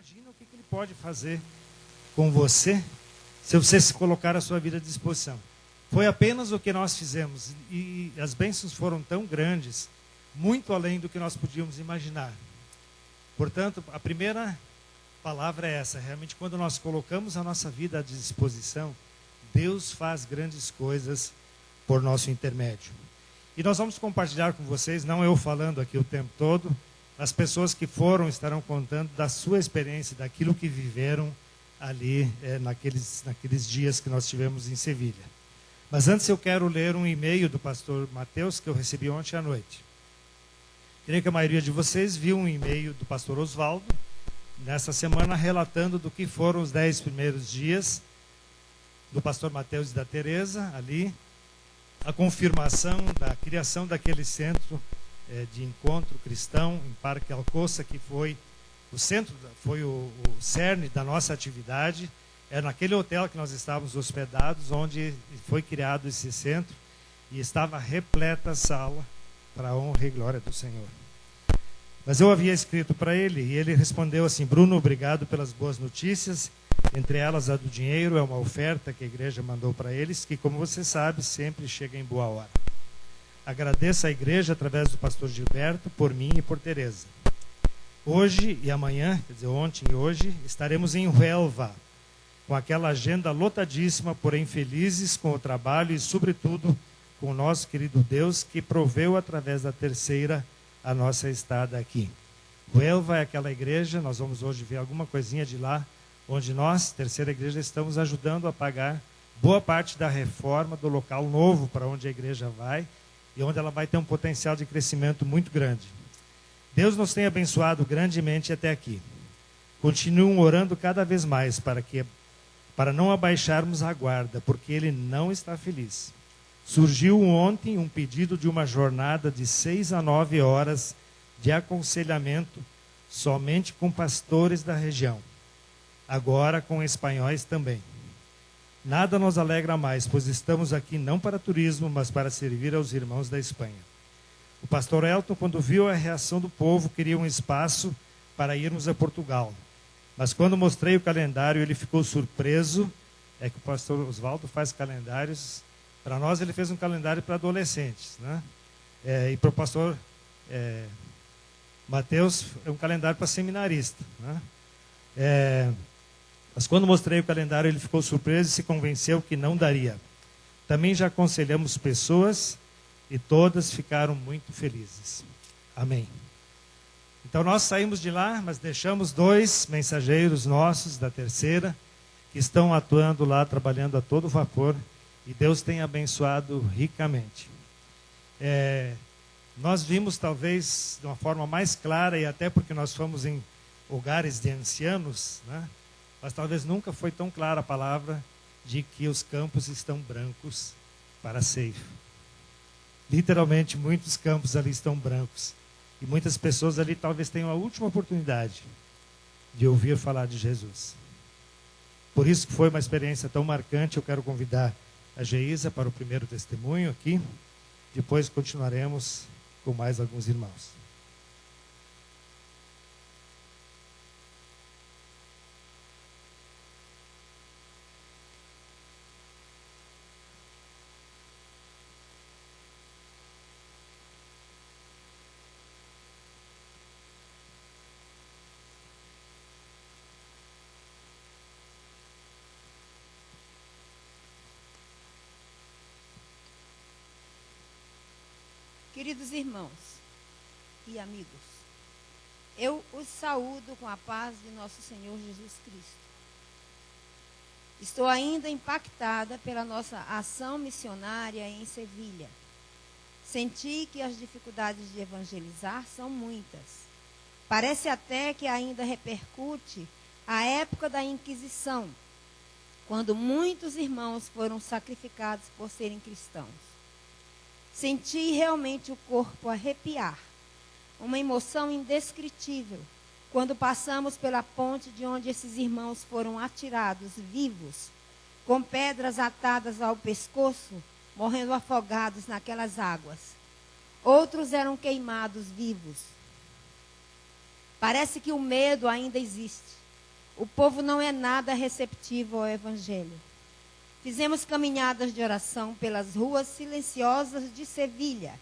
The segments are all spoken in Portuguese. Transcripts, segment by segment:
imagina o que Ele pode fazer com você, se você se colocar a sua vida à disposição. Foi apenas o que nós fizemos, e as bênçãos foram tão grandes, muito além do que nós podíamos imaginar. Portanto, a primeira palavra é essa: realmente, quando nós colocamos a nossa vida à disposição, Deus faz grandes coisas por nosso intermédio. E nós vamos compartilhar com vocês, não eu falando aqui o tempo todo, as pessoas que foram estarão contando da sua experiência, daquilo que viveram ali naqueles dias que nós tivemos em Sevilha. Mas antes eu quero ler um e-mail do pastor Mateus que eu recebi ontem à noite. Creio que a maioria de vocês viu um e-mail do pastor Osvaldo nessa semana relatando do que foram os 10 primeiros dias do pastor Mateus e da Teresa ali, a confirmação da criação daquele centro de encontro cristão em Parque Alcoça, que foi o centro, foi o cerne da nossa atividade. É naquele hotel que nós estávamos hospedados, onde foi criado esse centro, e estava repleta a sala para a honra e glória do Senhor. Mas eu havia escrito para ele, e ele respondeu assim: Bruno, obrigado pelas boas notícias, entre elas a do dinheiro, é uma oferta que a igreja mandou para eles, que, como você sabe, sempre chega em boa hora. Agradeço à igreja, através do pastor Gilberto, por mim e por Teresa. Hoje e amanhã, quer dizer, ontem e hoje, estaremos em Huelva, com aquela agenda lotadíssima, porém felizes com o trabalho e, sobretudo, com o nosso querido Deus, que proveu através da terceira a nossa estada aqui. Huelva é aquela igreja, nós vamos hoje ver alguma coisinha de lá, onde nós, terceira igreja, estamos ajudando a pagar boa parte da reforma do local novo para onde a igreja vai, e onde ela vai ter um potencial de crescimento muito grande. Deus nos tem abençoado grandemente até aqui. Continuem orando cada vez mais para não abaixarmos a guarda, porque Ele não está feliz. Surgiu ontem um pedido de uma jornada de 6 a 9 horas de aconselhamento somente com pastores da região. Agora com espanhóis também. Nada nos alegra mais, pois estamos aqui não para turismo, mas para servir aos irmãos da Espanha. O pastor Elton, quando viu a reação do povo, queria um espaço para irmos a Portugal. Mas quando mostrei o calendário, ele ficou surpreso. É que o pastor Osvaldo faz calendários. Para nós, ele fez um calendário para adolescentes, né? E para o pastor Mateus, é um calendário para seminarista, né? Mas quando mostrei o calendário, ele ficou surpreso e se convenceu que não daria. Também já aconselhamos pessoas e todas ficaram muito felizes. Amém. Então nós saímos de lá, mas deixamos 2 mensageiros nossos da terceira, que estão atuando lá, trabalhando a todo vapor, e Deus tem abençoado ricamente. Nós vimos talvez de uma forma mais clara, e até porque nós fomos em hogares de ancianos, né? Mas talvez nunca foi tão clara a palavra de que os campos estão brancos para ceifa. Literalmente, muitos campos ali estão brancos. E muitas pessoas ali talvez tenham a última oportunidade de ouvir falar de Jesus. Por isso que foi uma experiência tão marcante. Eu quero convidar a Geisa para o primeiro testemunho aqui. Depois continuaremos com mais alguns irmãos. Queridos irmãos e amigos, eu os saúdo com a paz de nosso Senhor Jesus Cristo. Estou ainda impactada pela nossa ação missionária em Sevilha. Senti que as dificuldades de evangelizar são muitas. Parece até que ainda repercute a época da Inquisição, quando muitos irmãos foram sacrificados por serem cristãos. Senti realmente o corpo arrepiar, uma emoção indescritível, quando passamos pela ponte de onde esses irmãos foram atirados vivos, com pedras atadas ao pescoço, morrendo afogados naquelas águas. Outros eram queimados vivos. Parece que o medo ainda existe, o povo não é nada receptivo ao Evangelho. Fizemos caminhadas de oração pelas ruas silenciosas de Sevilha,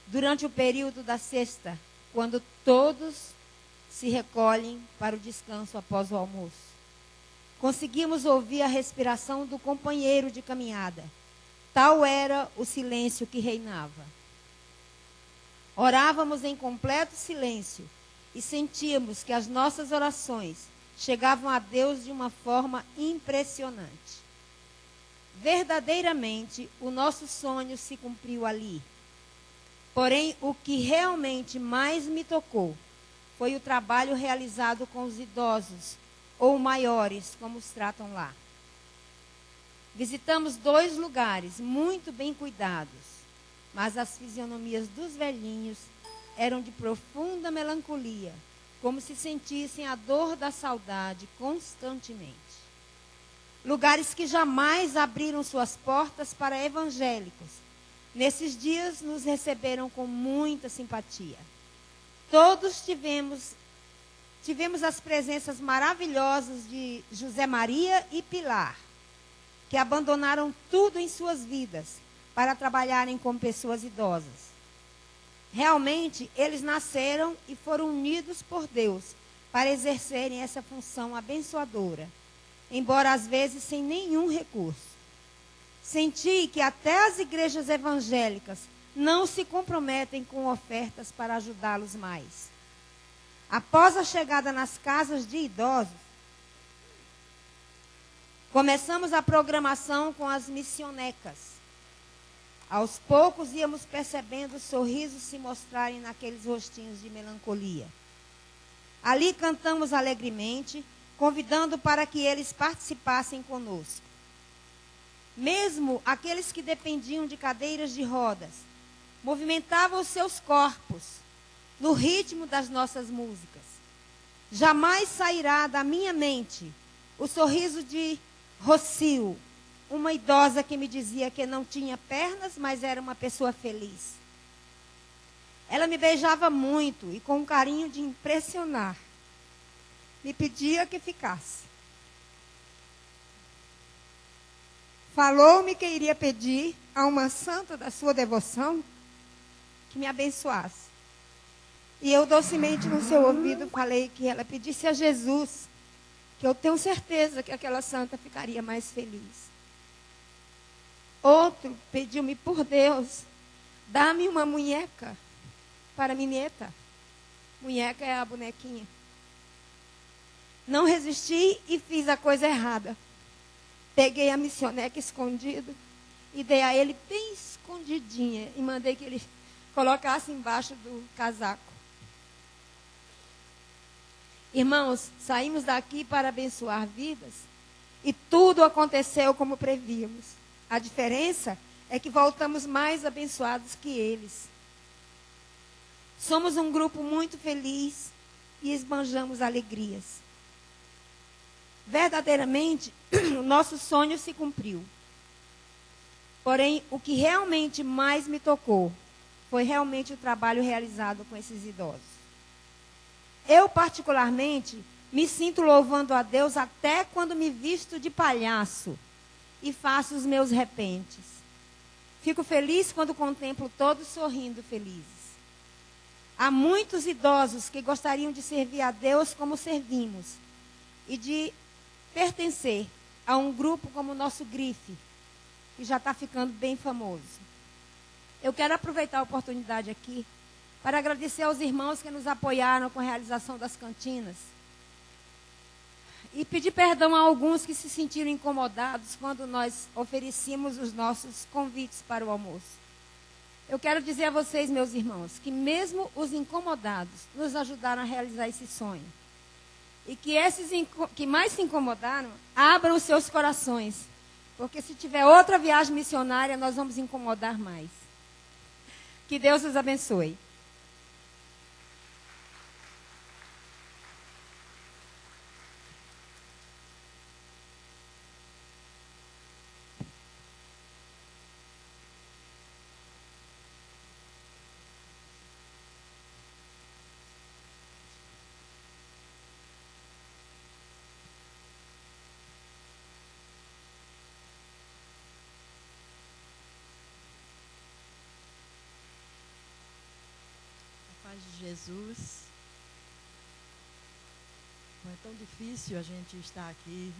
durante o período da sexta, quando todos se recolhem para o descanso após o almoço. Conseguimos ouvir a respiração do companheiro de caminhada. Tal era o silêncio que reinava. Orávamos em completo silêncio e sentíamos que as nossas orações chegavam a Deus de uma forma impressionante. Verdadeiramente, o nosso sonho se cumpriu ali. Porém, o que realmente mais me tocou foi o trabalho realizado com os idosos, ou maiores, como os tratam lá. Visitamos 2 lugares muito bem cuidados, mas as fisionomias dos velhinhos eram de profunda melancolia, como se sentissem a dor da saudade constantemente. Lugares que jamais abriram suas portas para evangélicos. Nesses dias nos receberam com muita simpatia. Todos tivemos as presenças maravilhosas de José Maria e Pilar, que abandonaram tudo em suas vidas para trabalharem com pessoas idosas. Realmente, eles nasceram e foram unidos por Deus para exercerem essa função abençoadora, embora às vezes sem nenhum recurso. Senti que até as igrejas evangélicas não se comprometem com ofertas para ajudá-los mais. Após a chegada nas casas de idosos, começamos a programação com as missionecas. Aos poucos íamos percebendo sorrisos se mostrarem naqueles rostinhos de melancolia. Ali cantamos alegremente, convidando para que eles participassem conosco. Mesmo aqueles que dependiam de cadeiras de rodas, movimentavam os seus corpos no ritmo das nossas músicas. Jamais sairá da minha mente o sorriso de Rocio, uma idosa que me dizia que não tinha pernas, mas era uma pessoa feliz. Ela me beijava muito e com um carinho de impressionar, me pedia que ficasse. Falou-me que iria pedir a uma santa da sua devoção que me abençoasse. E eu docemente no seu ouvido falei que ela pedisse a Jesus, que eu tenho certeza que aquela santa ficaria mais feliz. Outro pediu-me por Deus, dá-me uma munheca para minha neta. Munheca é a bonequinha. Não resisti e fiz a coisa errada. Peguei a missioneca escondido e dei a ele bem escondidinha e mandei que ele colocasse embaixo do casaco. Irmãos, saímos daqui para abençoar vidas e tudo aconteceu como prevíamos. A diferença é que voltamos mais abençoados que eles. Somos um grupo muito feliz e esbanjamos alegrias. Verdadeiramente, o nosso sonho se cumpriu. Porém, o que realmente mais me tocou foi realmente o trabalho realizado com esses idosos. Eu, particularmente, me sinto louvando a Deus até quando me visto de palhaço e faço os meus repentes. Fico feliz quando contemplo todos sorrindo felizes. Há muitos idosos que gostariam de servir a Deus como servimos e de pertencer a um grupo como o nosso Grife, que já está ficando bem famoso. Eu quero aproveitar a oportunidade aqui para agradecer aos irmãos que nos apoiaram com a realização das cantinas e pedir perdão a alguns que se sentiram incomodados quando nós oferecíamos os nossos convites para o almoço. Eu quero dizer a vocês, meus irmãos, que mesmo os incomodados nos ajudaram a realizar esse sonho. E que esses que mais se incomodaram, abram os seus corações. Porque se tiver outra viagem missionária, nós vamos incomodar mais. Que Deus os abençoe. Jesus. Não é tão difícil a gente estar aqui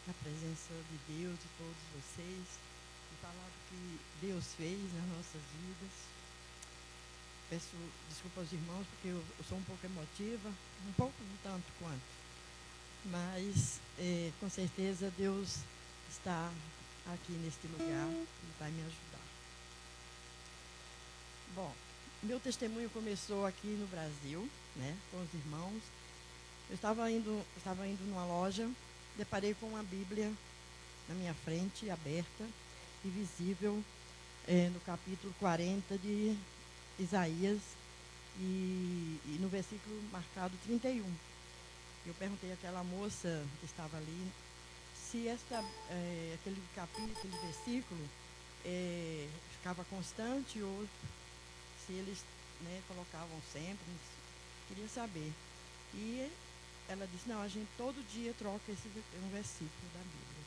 na presença de Deus, de todos vocês, e falar do que Deus fez nas nossas vidas. Peço desculpa aos irmãos, porque eu sou um pouco emotiva, um pouco, não tanto quanto. Mas, com certeza, Deus está aqui neste lugar e vai me ajudar. Bom, meu testemunho começou aqui no Brasil, né, com os irmãos. Eu estava indo numa loja, deparei com uma Bíblia na minha frente, aberta e visível, no capítulo 40 de Isaías, e no versículo marcado 31. Eu perguntei àquela moça que estava ali se aquele capítulo, aquele versículo ficava constante ou se eles, né, colocavam sempre. Queria saber. E ela disse, não, a gente todo dia troca um versículo da Bíblia.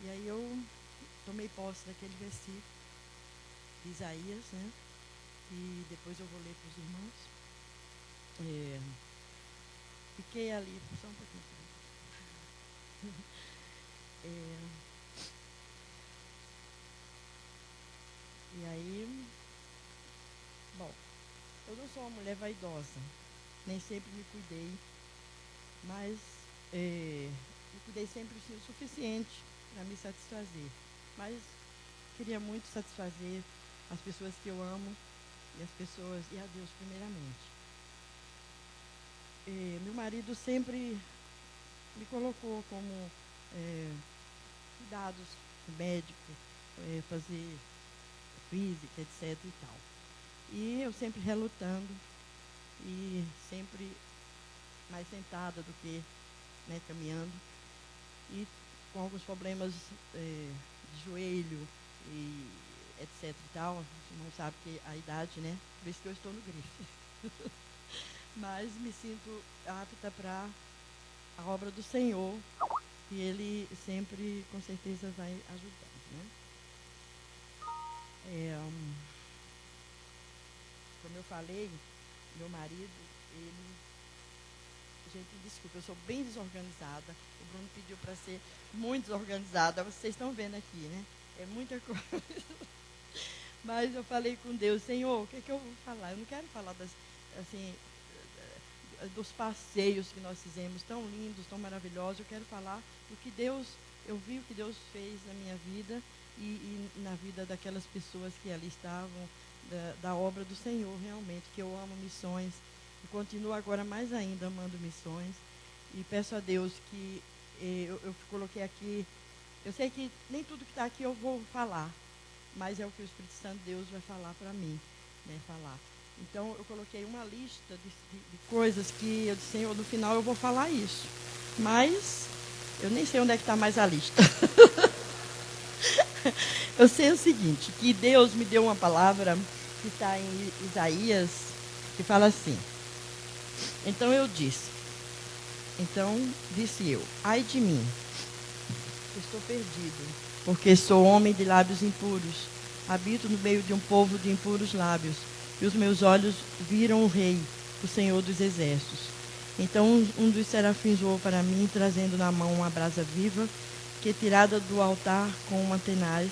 E aí eu tomei posse daquele versículo de Isaías, né? E depois eu vou ler para os irmãos. Fiquei ali, só um pouquinho. E aí, bom, eu não sou uma mulher vaidosa, nem sempre me cuidei, mas me cuidei sempre o suficiente para me satisfazer. Mas queria muito satisfazer as pessoas que eu amo e a Deus primeiramente. Meu marido sempre me colocou como cuidados médicos, fazer física, etc. e tal. E eu sempre relutando e sempre mais sentada do que, né, caminhando. E com alguns problemas de joelho e etc. e tal. Você não sabe que a idade, né? Por isso que eu estou no grife. Mas me sinto apta para a obra do Senhor, e Ele sempre, com certeza, vai ajudar, né? Como eu falei, meu marido, gente, desculpa, eu sou bem desorganizada. O Bruno pediu para ser muito desorganizada. Vocês estão vendo aqui, né? É muita coisa. Mas eu falei com Deus, Senhor, o que é que eu vou falar? Eu não quero falar dos passeios que nós fizemos, tão lindos, tão maravilhosos. Eu quero falar do que Deus, eu vi o que Deus fez na minha vida e na vida daquelas pessoas que ali estavam, da obra do Senhor, realmente, que eu amo missões e continuo agora mais ainda amando missões. E peço a Deus que eu coloquei aqui, eu sei que nem tudo que está aqui eu vou falar, mas é o que o Espírito Santo de Deus vai falar para mim, né, falar. Então, eu coloquei uma lista de coisas que eu disse, Senhor, no final eu vou falar isso. Mas eu nem sei onde é que está mais a lista. Eu sei o seguinte, que Deus me deu uma palavra que está em Isaías, que fala assim. Então disse eu, ai de mim, estou perdido, porque sou homem de lábios impuros, habito no meio de um povo de impuros lábios, e os meus olhos viram o Rei, o Senhor dos Exércitos. Então um dos serafins voou para mim, trazendo na mão uma brasa viva, que tirada do altar com uma tenaz,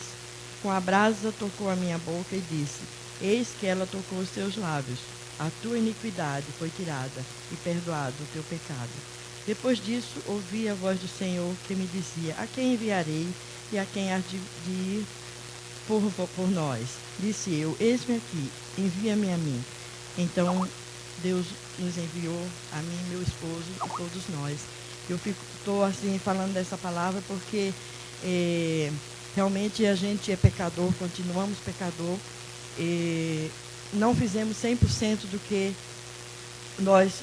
com a brasa tocou a minha boca e disse, eis que ela tocou os teus lábios, a tua iniquidade foi tirada, e perdoado o teu pecado. Depois disso, ouvi a voz do Senhor, que me dizia, a quem enviarei, e a quem há de ir por nós? Disse eu, eis-me aqui, envia-me a mim. Então, Deus nos enviou, a mim, meu esposo e todos nós. Eu estou assim falando dessa palavra porque realmente a gente é pecador, continuamos pecador, não fizemos 100% do que nós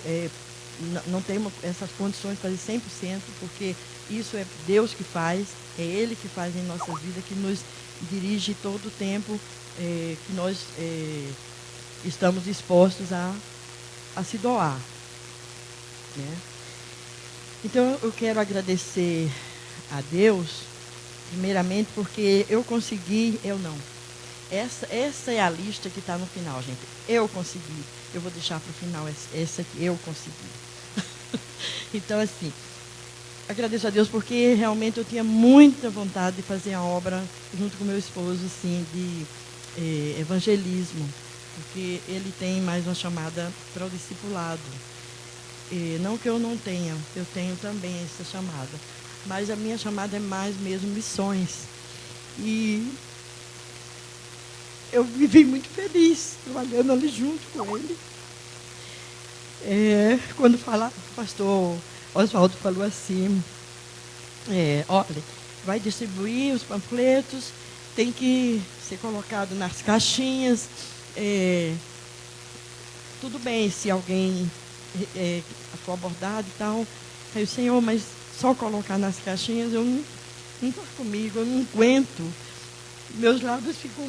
não temos essas condições de fazer 100%, porque isso é Deus que faz, é Ele que faz em nossa vida, que nos dirige todo o tempo que nós estamos dispostos a se doar, né? Então eu quero agradecer a Deus, primeiramente porque eu consegui, essa é a lista que está no final, gente. Eu consegui. Eu vou deixar para o final essa que eu consegui. Então, assim, agradeço a Deus porque realmente eu tinha muita vontade de fazer a obra junto com meu esposo, assim, de evangelismo, porque ele tem mais uma chamada para o discipulado. Não que eu não tenha, eu tenho também essa chamada, mas a minha chamada é mais mesmo missões. E eu vivi muito feliz trabalhando ali junto com ele. Quando o pastor Oswaldo falou assim, olha, vai distribuir os panfletos, tem que ser colocado nas caixinhas. Tudo bem se alguém for abordado e tal. Aí o Senhor, mas só colocar nas caixinhas, eu não está comigo, eu não aguento. Meus lábios ficam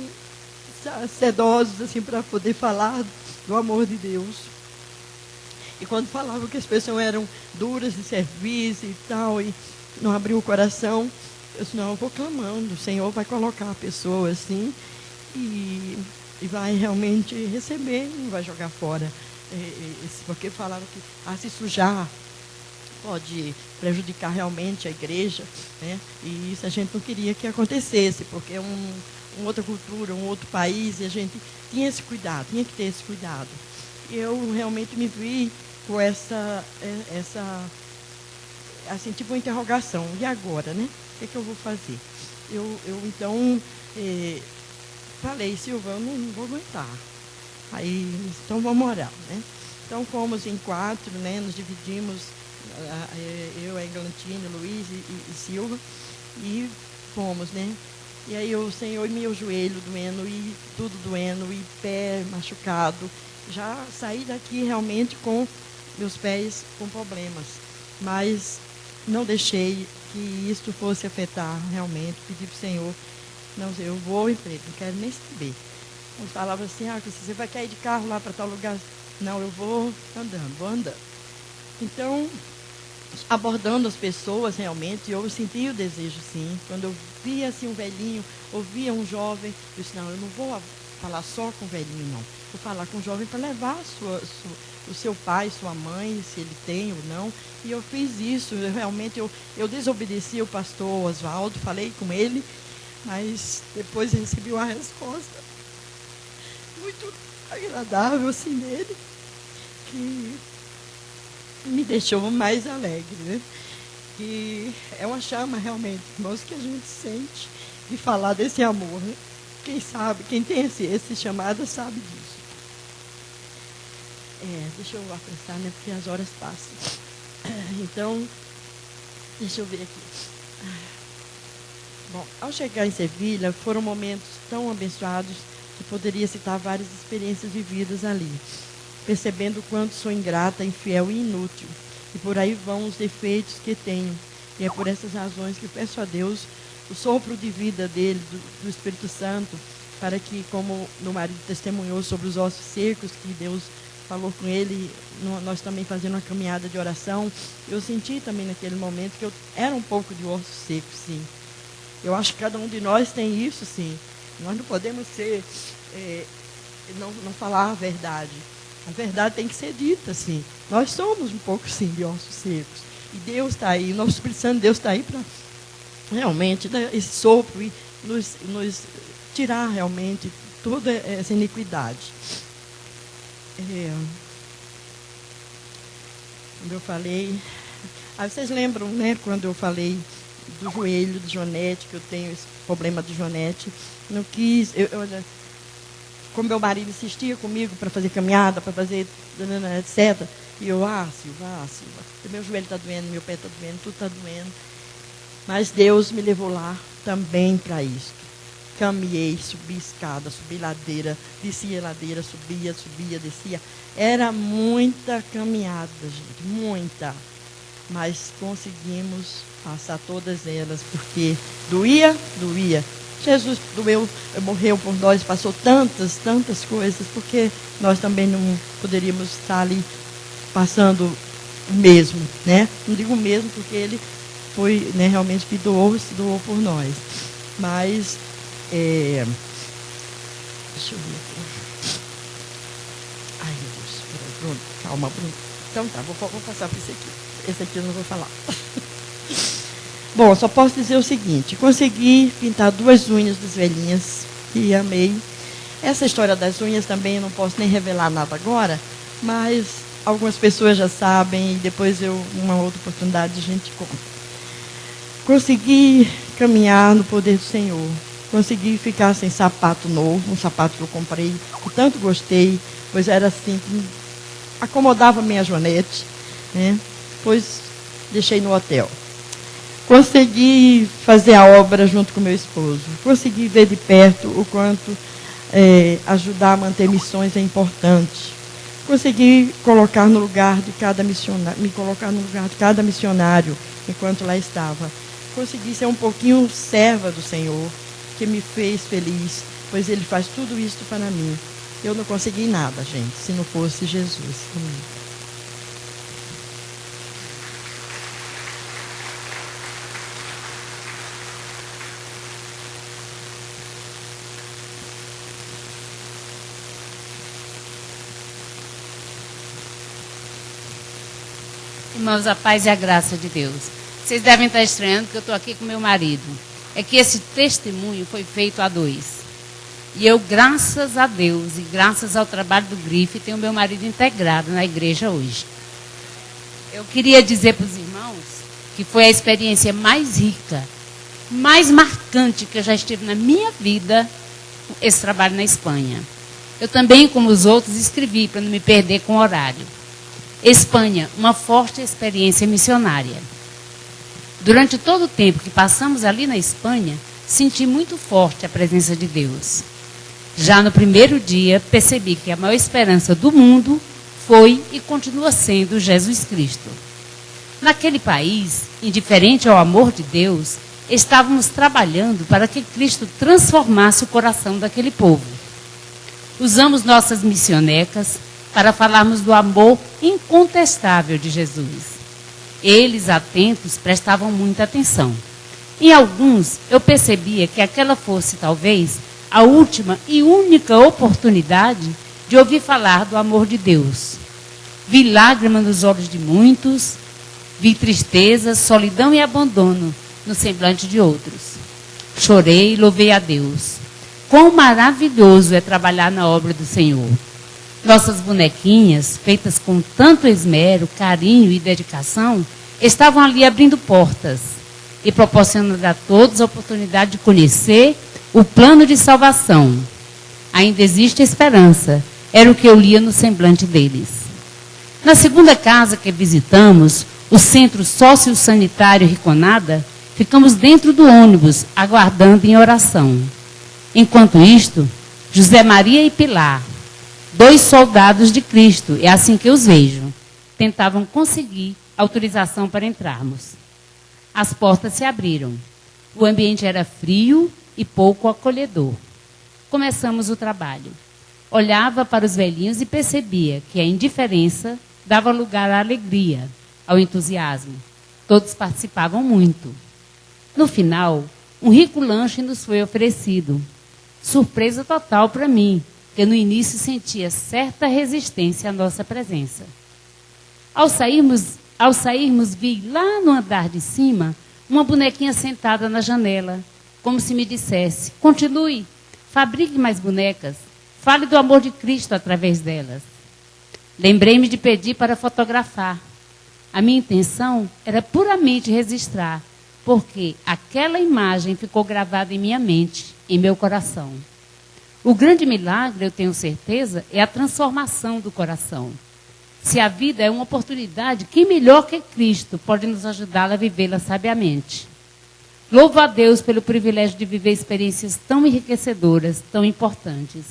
sedosos assim, para poder falar do amor de Deus. E quando falavam que as pessoas eram duras de serviço e tal, e não abriu o coração, eu disse, não, eu vou clamando, o Senhor vai colocar a pessoa assim, e vai realmente receber, não vai jogar fora. Porque falaram que se sujar pode prejudicar realmente a igreja, né? E isso a gente não queria que acontecesse, porque é uma outra cultura, um outro país, e a gente tinha esse cuidado, tinha que ter esse cuidado. Eu realmente me vi com essa assim, tipo uma interrogação, e agora, né? O que eu vou fazer? Eu então falei, Silva, eu não vou aguentar. Aí, então vamos orar, né? Então fomos em 4, né? Nos dividimos, eu, a Eglantine, Luiz e Silva, e fomos, né? E aí o Senhor, meu joelho doendo, e tudo doendo, e pé machucado. Já saí daqui realmente com meus pés com problemas, mas não deixei que isto fosse afetar realmente. Pedi para o Senhor, não, eu vou em frente, não quero nem saber. Eu falava assim, você vai cair de carro lá para tal lugar? Não, eu vou andando. Então, abordando as pessoas realmente, eu senti o desejo, sim. Quando eu via assim um velhinho, ouvia um jovem, eu disse, não, eu não vou falar só com o velhinho, não. Vou falar com o jovem para levar o seu pai, sua mãe, se ele tem ou não. E eu fiz isso, eu desobedeci o pastor Oswaldo, falei com ele, mas depois recebi uma resposta muito agradável assim dele, que me deixou mais alegre, né? Que é uma chama realmente, irmãos, que a gente sente de falar desse amor, né? Quem sabe, quem tem esse chamado sabe disso. Deixa eu apressar, né? Porque as horas passam. Então, deixa eu ver aqui. Bom, ao chegar em Sevilha, foram momentos tão abençoados que poderia citar várias experiências vividas ali, percebendo o quanto sou ingrata, infiel e inútil. E por aí vão os defeitos que tenho. E é por essas razões que peço a Deus o sopro de vida dele, do Espírito Santo, para que, como meu marido testemunhou sobre os ossos secos, que Deus falou com ele, nós também fazendo uma caminhada de oração, eu senti também naquele momento que eu era um pouco de osso seco, sim. Eu acho que cada um de nós tem isso, sim. Nós não podemos ser, não falar a verdade. A verdade tem que ser dita, sim. Nós somos um pouco, sim, de ossos secos. E Deus está aí, o nosso Espírito Santo, Deus está aí para realmente dar esse sopro e nos tirar realmente toda essa iniquidade. Como eu falei, vocês lembram, né, quando eu falei do joelho de Jonete, que eu tenho esse problema de Jonete, não quis, como meu marido insistia comigo para fazer caminhada, para fazer, etc. E eu, Silva, meu joelho está doendo, meu pé está doendo, tudo está doendo. Mas Deus me levou lá também para isso. Caminhei, subi escada, subi ladeira, descia ladeira, subia, descia. Era muita caminhada, gente, muita. Mas conseguimos passar todas elas, porque doía. Jesus morreu por nós, passou tantas coisas, porque nós também não poderíamos estar ali passando o mesmo, né? Não digo o mesmo, porque ele foi, né, realmente que se doou por nós. Mas Deixa eu ver aqui. Ai, meu Deus. Peraí, Bruno. Calma, Bruno. Então tá, vou passar para esse aqui. Esse aqui eu não vou falar. Bom, só posso dizer o seguinte. Consegui pintar 2 unhas das velhinhas que amei. Essa história das unhas também eu não posso nem revelar nada agora, mas algumas pessoas já sabem e depois uma outra oportunidade, a gente conta. Consegui caminhar no poder do Senhor. Consegui ficar sem sapato novo, um sapato que eu comprei, que tanto gostei, pois era assim, que acomodava a minha Joanete, né? Pois deixei no hotel. Consegui fazer a obra junto com meu esposo. Consegui ver de perto o quanto ajudar a manter missões é importante. Consegui colocar no lugar de cada missionário, me colocar no lugar de cada missionário enquanto lá estava. Consegui ser um pouquinho serva do Senhor, que me fez feliz, pois Ele faz tudo isso para mim. Eu não consegui nada, gente, se não fosse Jesus. Irmãos, a paz e a graça de Deus. Vocês devem estar estranhando que eu estou aqui com meu marido. É que esse testemunho foi feito a 2. E eu, graças a Deus e graças ao trabalho do Grife, tenho meu marido integrado na igreja hoje. Eu queria dizer para os irmãos que foi a experiência mais rica, mais marcante que eu já estive na minha vida, esse trabalho na Espanha. Eu também, como os outros, escrevi para não me perder com o horário. Espanha, uma forte experiência missionária. Durante todo o tempo que passamos ali na Espanha, senti muito forte a presença de Deus. Já no primeiro dia, percebi que a maior esperança do mundo foi e continua sendo Jesus Cristo. Naquele país, indiferente ao amor de Deus, estávamos trabalhando para que Cristo transformasse o coração daquele povo. Usamos nossas missionecas para falarmos do amor incontestável de Jesus. Eles, atentos, prestavam muita atenção. Em alguns, eu percebia que aquela fosse, talvez, a última e única oportunidade de ouvir falar do amor de Deus. Vi lágrimas nos olhos de muitos, vi tristeza, solidão e abandono no semblante de outros. Chorei e louvei a Deus. Quão maravilhoso é trabalhar na obra do Senhor. Nossas bonequinhas, feitas com tanto esmero, carinho e dedicação, estavam ali abrindo portas e proporcionando a todos a oportunidade de conhecer o plano de salvação. Ainda existe esperança, era o que eu lia no semblante deles. Na segunda casa que visitamos, o Centro Sociosanitário Riconada, ficamos dentro do ônibus, aguardando em oração. Enquanto isto, José Maria e Pilar, 2 soldados de Cristo, é assim que eu os vejo, tentavam conseguir autorização para entrarmos. As portas se abriram. O ambiente era frio e pouco acolhedor. Começamos o trabalho. Olhava para os velhinhos e percebia que a indiferença dava lugar à alegria, ao entusiasmo. Todos participavam muito. No final, um rico lanche nos foi oferecido. Surpresa total para mim, que no início sentia certa resistência à nossa presença. Ao sairmos, vi lá no andar de cima uma bonequinha sentada na janela, como se me dissesse: continue, fabrique mais bonecas, fale do amor de Cristo através delas. Lembrei-me de pedir para fotografar. A minha intenção era puramente registrar, porque aquela imagem ficou gravada em minha mente, em meu coração. O grande milagre, eu tenho certeza, é a transformação do coração. Se a vida é uma oportunidade, quem melhor que Cristo pode nos ajudar a vivê-la sabiamente? Louvo a Deus pelo privilégio de viver experiências tão enriquecedoras, tão importantes.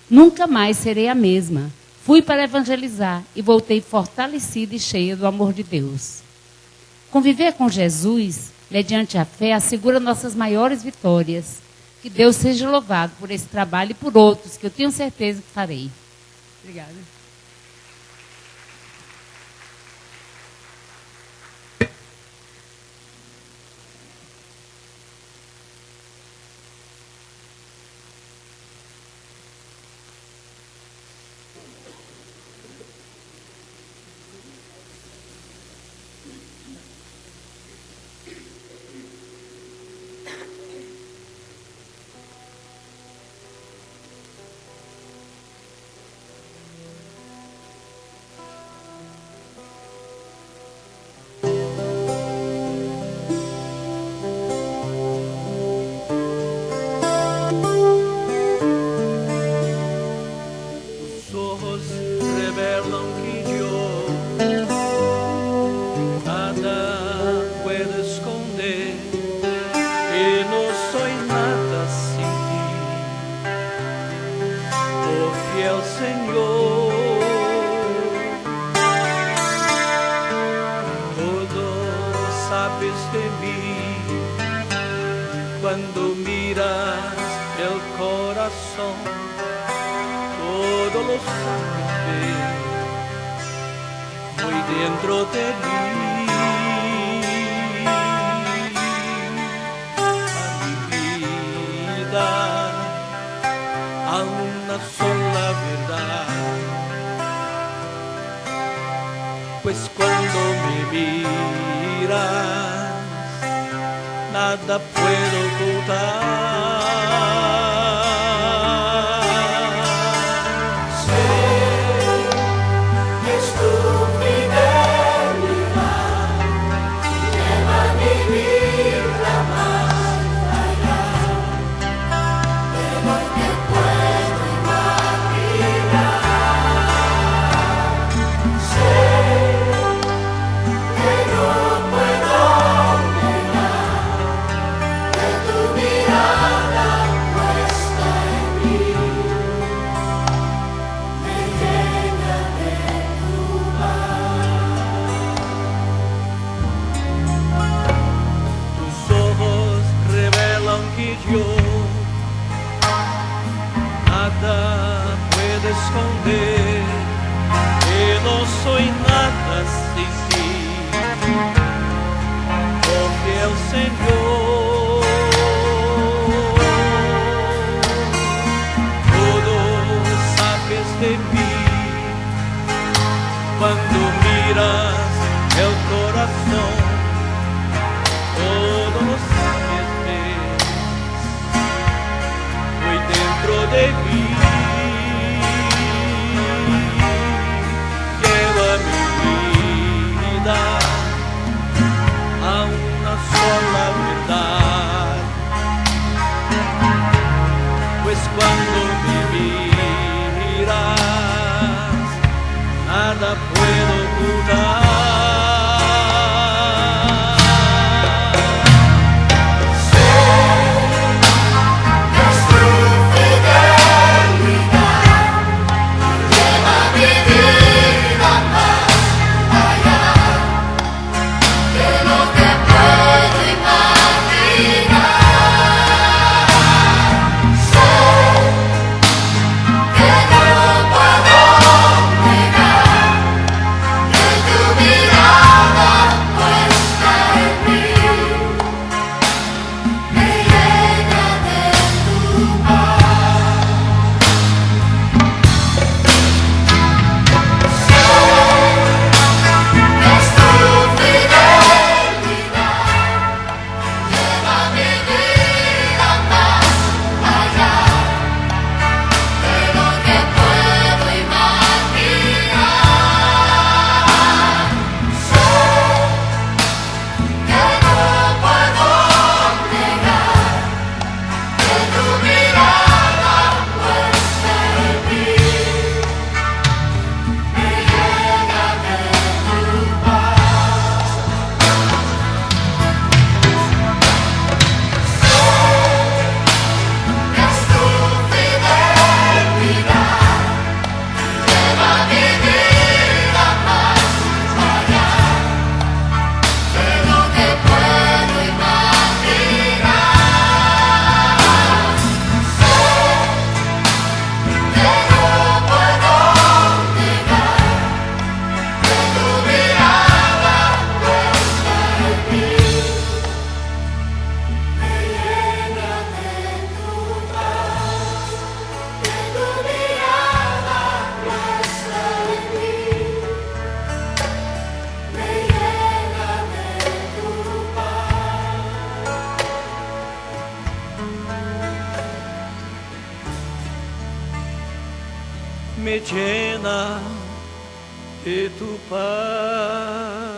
Nunca mais serei a mesma. Fui para evangelizar e voltei fortalecida e cheia do amor de Deus. Conviver com Jesus, mediante a fé, assegura nossas maiores vitórias. Que Deus seja louvado por esse trabalho e por outros, que eu tenho certeza que farei. Obrigada. sabes de mí. Cuando miras el corazón, todo lo sabes ver, muy dentro de mí. A mi vida, a una sola verdad, pues cuando me miras, nada puedo ocultar. Sé que es tu fidelidad, lleva mi vida más allá de lo que puedo imaginar. Sé que no puedo negar que tu mirada puesta en mí me llena de tu paz. Tus ojos revelan que yo nada puedo esconder, que no soy nada sin ti, porque el Señor todo sabes de mí. Cuando miras el corazón, todo lo sabes ver, muy dentro de mí. Lleva mi vida a una sola verdad, pues cuando me miras, nada puedo ocultar. Sé que es tu fidelidad, lleva mi vida más allá de lo que puedo imaginar. Sé que no puedo negar que tu mirada puesta en mí me llena de tu paz. Sé que es tu fidelidad, lleva mi vida más allá de lo que puedo imaginar. Sé que no puedo negar que tu mirada puesta en mí me llena de tu paz. Sé que es tu fidelidad, lleva mi vida más allá de lo que puedo imaginar. Sé que no puedo negar que tu mirada puesta en mí me llena de tu paz. Que tu mirada puesta en mí me llena de tu paz. Me llena de tu paz.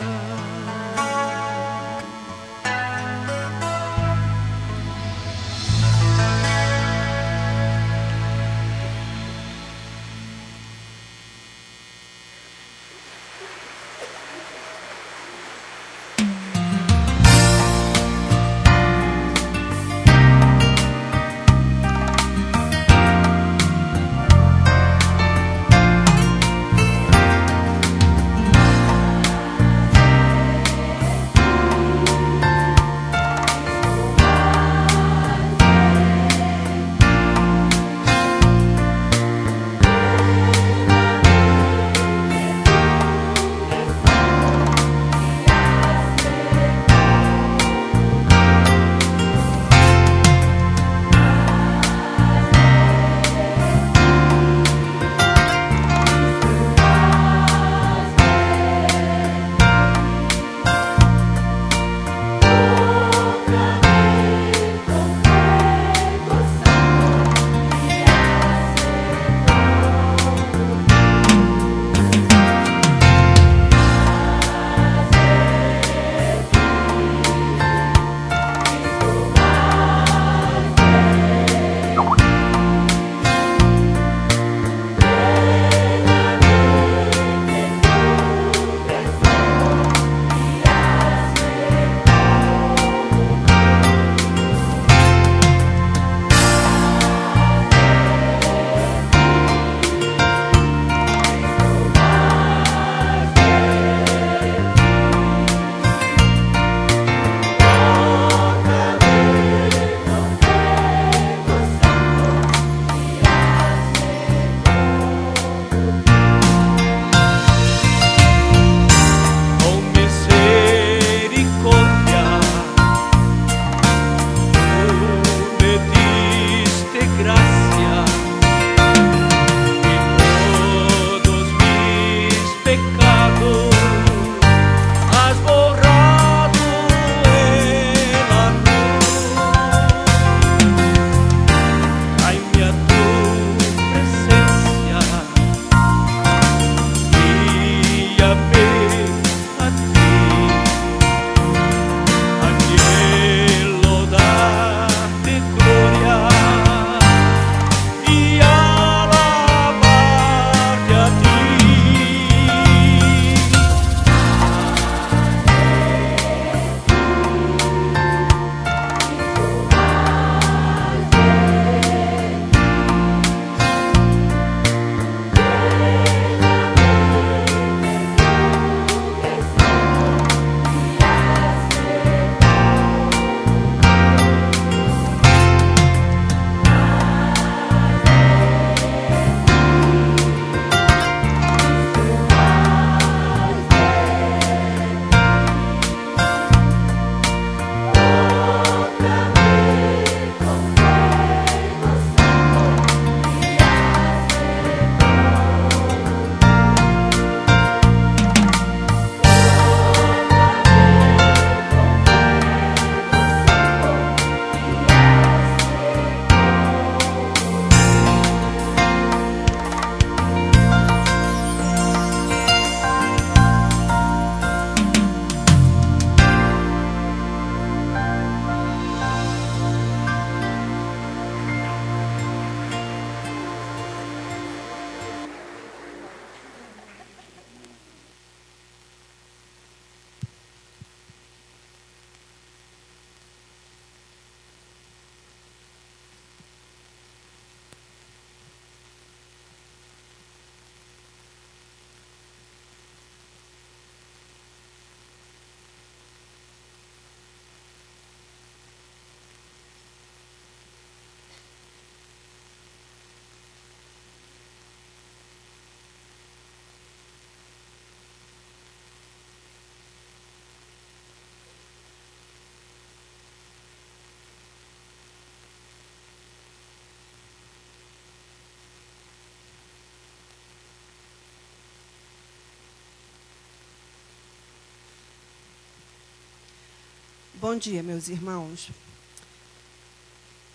Bom dia, meus irmãos.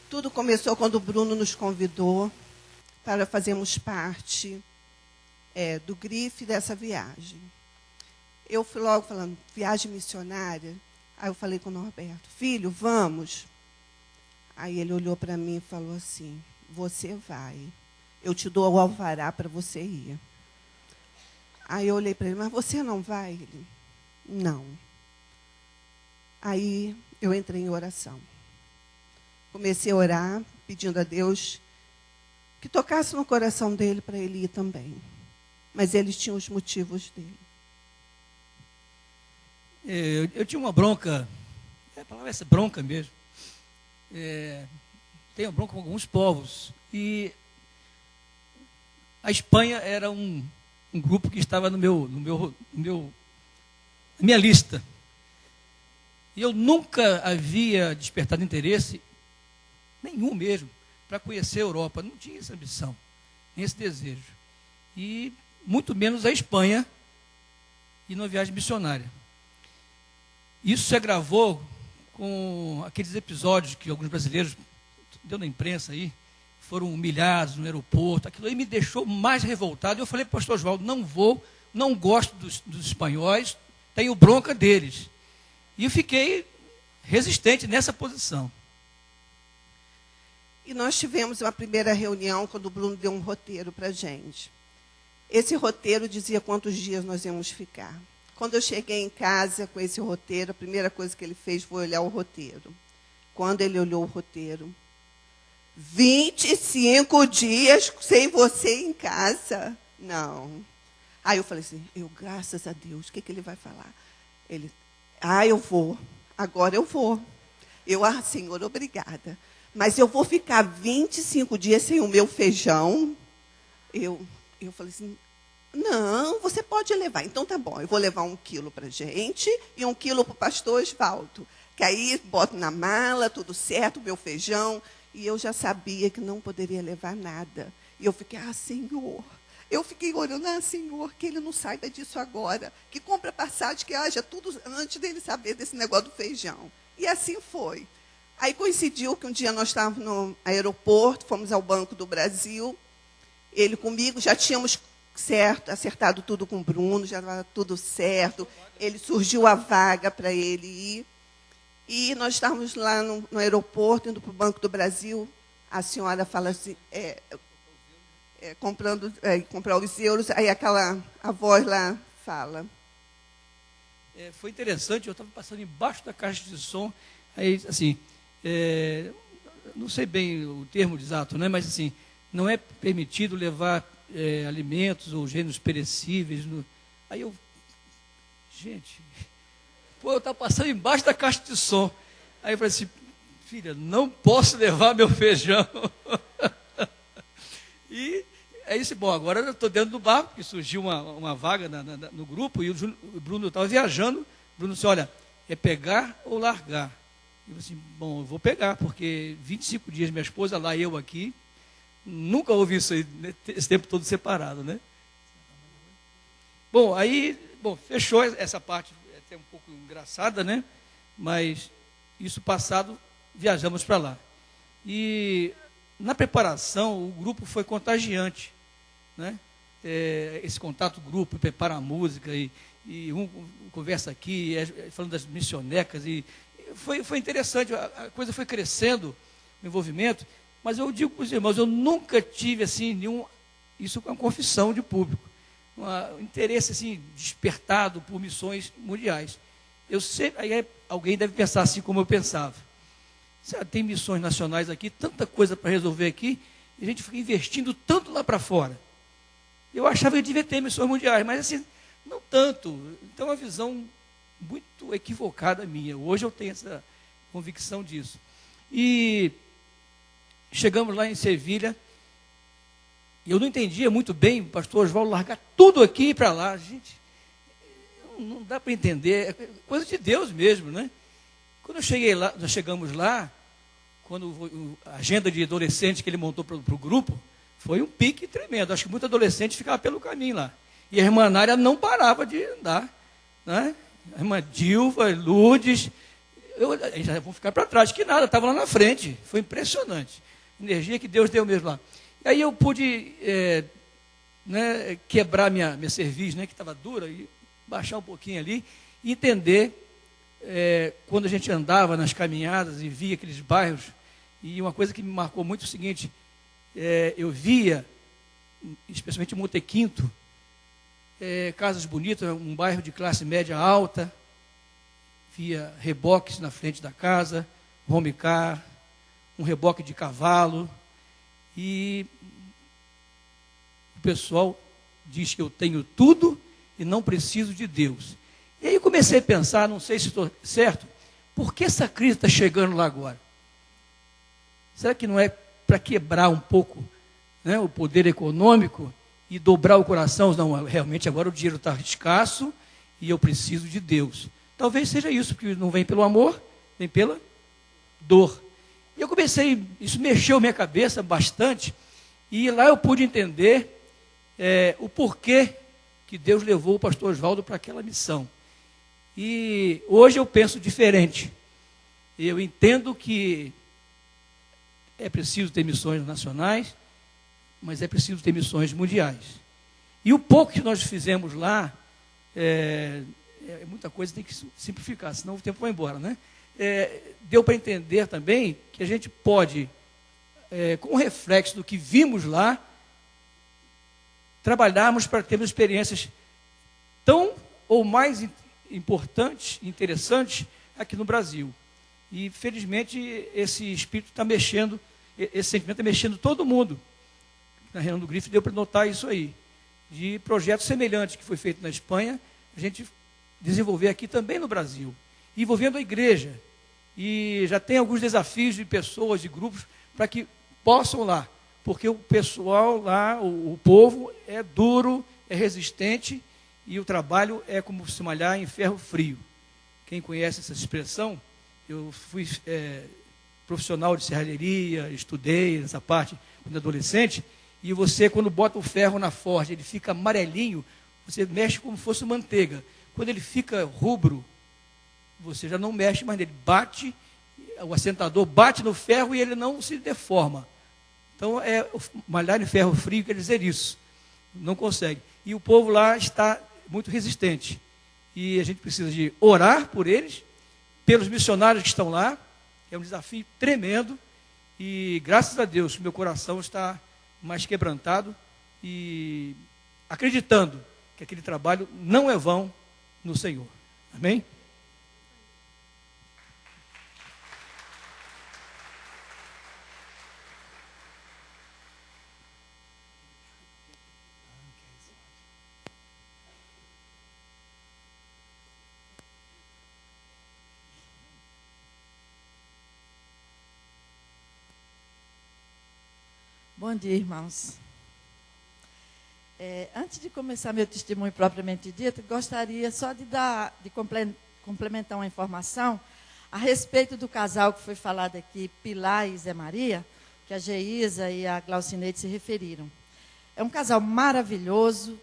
Tudo começou quando o Bruno nos convidou para fazermos parte do grife dessa viagem. Eu fui logo falando, viagem missionária. Aí eu falei com o Norberto, filho, vamos. Aí ele olhou para mim e falou assim, você vai. Eu te dou o alvará para você ir. Aí eu olhei para ele, mas você não vai? Ele, não. Aí eu entrei em oração. Comecei a orar, pedindo a Deus que tocasse no coração dele para ele ir também. Mas eles tinham os motivos dele. Eu tinha uma bronca, a palavra é essa, bronca mesmo. Tenho bronca com alguns povos. E a Espanha era um grupo que estava na minha lista. E eu nunca havia despertado interesse, nenhum mesmo, para conhecer a Europa. Não tinha essa ambição, nem esse desejo. E muito menos a Espanha e numa viagem missionária. Isso se agravou com aqueles episódios que alguns brasileiros, deu na imprensa aí, foram humilhados no aeroporto. Aquilo aí me deixou mais revoltado. Eu falei para o pastor Oswaldo, não gosto dos espanhóis, tenho bronca deles. E eu fiquei resistente nessa posição. E nós tivemos uma primeira reunião, quando o Bruno deu um roteiro para a gente. Esse roteiro dizia quantos dias nós íamos ficar. Quando eu cheguei em casa com esse roteiro, a primeira coisa que ele fez foi olhar o roteiro. Quando ele olhou o roteiro, 25 dias sem você em casa? Não. Aí eu falei assim, graças a Deus, o que ele vai falar? Ele, eu vou, agora eu vou. Senhor, obrigada. Mas eu vou ficar 25 dias sem o meu feijão? Eu falei assim, não, você pode levar. Então tá bom, eu vou levar 1 quilo para a gente e 1 quilo para o pastor Oswaldo. Que aí boto na mala, tudo certo, o meu feijão. E eu já sabia que não poderia levar nada. E eu fiquei, Senhor. Eu fiquei orando, Senhor, que ele não saiba disso agora. Que compre a passagem, que haja tudo antes dele saber desse negócio do feijão. E assim foi. Aí coincidiu que um dia nós estávamos no aeroporto, fomos ao Banco do Brasil. Ele comigo, já tínhamos acertado tudo com o Bruno, já estava tudo certo. Surgiu a vaga para ele ir. E nós estávamos lá no aeroporto, indo para o Banco do Brasil. A senhora fala assim, comprar os euros, aí a voz lá fala. Foi interessante, eu estava passando embaixo da caixa de som, aí, assim, não sei bem o termo exato, né, mas, assim, não é permitido levar alimentos ou gêneros perecíveis. Aí eu, gente, eu estava passando embaixo da caixa de som. Aí eu falei assim, filha, não posso levar meu feijão. E é isso, bom, agora eu estou dentro do barco, porque surgiu uma vaga no grupo, e o Bruno estava viajando. O Bruno disse, olha, é pegar ou largar? Eu falei assim, bom, eu vou pegar, porque 25 dias minha esposa lá, eu aqui, nunca ouvi isso aí, esse tempo todo separado, né? Bom, aí, fechou essa parte, até um pouco engraçada, né? Mas isso passado, viajamos para lá. E na preparação, o grupo foi contagiante, né? Esse contato grupo, prepara a música, e um conversa aqui, falando das missionecas, e foi interessante, a coisa foi crescendo, o envolvimento. Mas eu digo para os irmãos, eu nunca tive assim isso é uma confissão de público, um interesse assim despertado por missões mundiais. Eu sempre, aí alguém deve pensar assim como eu pensava. Tem missões nacionais aqui, tanta coisa para resolver aqui, e a gente fica investindo tanto lá para fora. Eu achava que devia ter missões mundiais, mas assim, não tanto. Então, é uma visão muito equivocada minha. Hoje eu tenho essa convicção disso. E chegamos lá em Sevilha, e eu não entendia muito bem, o pastor Oswaldo largar tudo aqui e ir para lá. Gente, não dá para entender, é coisa de Deus mesmo, né? Quando eu cheguei lá, nós chegamos lá, quando a agenda de adolescentes que ele montou para o grupo, foi um pique tremendo. Acho que muitos adolescentes ficavam pelo caminho lá. E a irmã Nária não parava de andar, né? A irmã Dilva, Lourdes, já vão ficar para trás, que nada, estava lá na frente. Foi impressionante. Energia que Deus deu mesmo lá. E aí eu pude quebrar minha cerviz, que estava dura, e baixar um pouquinho ali, e entender, quando a gente andava nas caminhadas e via aqueles bairros, e uma coisa que me marcou muito é o seguinte, eu via, especialmente em Monte Quinto, casas bonitas, um bairro de classe média alta, via reboques na frente da casa, home car, um reboque de cavalo, e o pessoal diz que eu tenho tudo e não preciso de Deus. E aí eu comecei a pensar, não sei se estou certo, por que essa crise está chegando lá agora? Será que não é para quebrar um pouco o poder econômico e dobrar o coração? Não, realmente agora o dinheiro está escasso e eu preciso de Deus. Talvez seja isso, porque não vem pelo amor, vem pela dor. E eu comecei, isso mexeu minha cabeça bastante, e lá eu pude entender o porquê que Deus levou o pastor Oswaldo para aquela missão. E hoje eu penso diferente. Eu entendo que é preciso ter missões nacionais, mas é preciso ter missões mundiais. E o pouco que nós fizemos lá, muita coisa tem que simplificar, senão o tempo vai embora, né? Deu para entender também que a gente pode, com o reflexo do que vimos lá, trabalharmos para termos experiências tão ou mais importantes, interessantes aqui no Brasil. E, felizmente, esse espírito está mexendo, esse sentimento está mexendo todo mundo. Na reunião do Grife deu para notar isso aí, de projetos semelhantes que foi feito na Espanha, a gente desenvolver aqui também no Brasil, envolvendo a igreja. E já tem alguns desafios de pessoas, de grupos, para que possam lá, porque o pessoal lá, o povo é duro, é resistente, e o trabalho é como se malhar em ferro frio. Quem conhece essa expressão, eu fui profissional de serralheria, estudei nessa parte quando adolescente, e você, quando bota o ferro na forja, ele fica amarelinho, você mexe como se fosse manteiga. Quando ele fica rubro, você já não mexe mais nele, bate, o assentador bate no ferro e ele não se deforma. Então, malhar em ferro frio quer dizer isso, não consegue. E o povo lá está muito resistente. E a gente precisa de orar por eles, pelos missionários que estão lá, é um desafio tremendo, e graças a Deus, meu coração está mais quebrantado, e acreditando que aquele trabalho não é vão no Senhor. Amém? Bom dia, irmãos. Antes de começar meu testemunho propriamente dito, gostaria só de complementar uma informação a respeito do casal que foi falado aqui, Pilar e Zé Maria, que a Geisa e a Glaucineide se referiram. É um casal maravilhoso,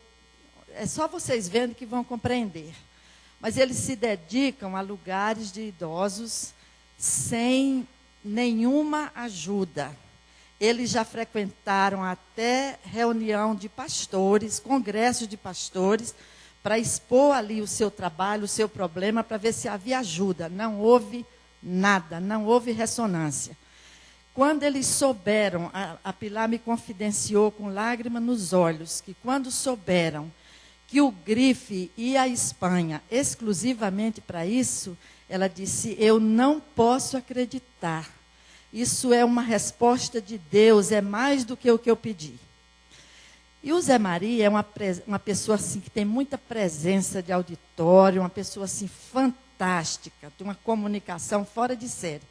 é só vocês vendo que vão compreender. Mas eles se dedicam a lugares de idosos sem nenhuma ajuda. Eles já frequentaram até reunião de pastores, congressos de pastores, para expor ali o seu trabalho, o seu problema, para ver se havia ajuda. Não houve nada, não houve ressonância. Quando eles souberam, a Pilar me confidenciou com lágrima nos olhos, que quando souberam que o Grife ia à Espanha exclusivamente para isso, ela disse, eu não posso acreditar. Isso é uma resposta de Deus, é mais do que o que eu pedi. E o Zé Maria é uma pessoa assim, que tem muita presença de auditório, uma pessoa assim, fantástica, de uma comunicação fora de série.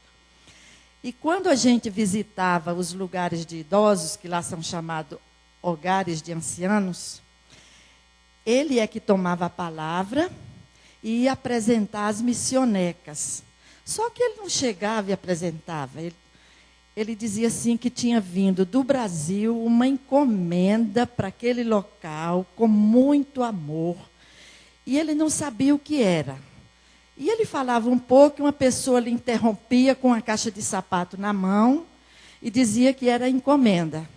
E quando a gente visitava os lugares de idosos, que lá são chamados hogares de ancianos, ele é que tomava a palavra e ia apresentar as missionecas. Só que ele não chegava e apresentava, ele dizia assim que tinha vindo do Brasil uma encomenda para aquele local com muito amor. E ele não sabia o que era. E ele falava um pouco, e uma pessoa lhe interrompia com uma caixa de sapato na mão e dizia que era encomenda.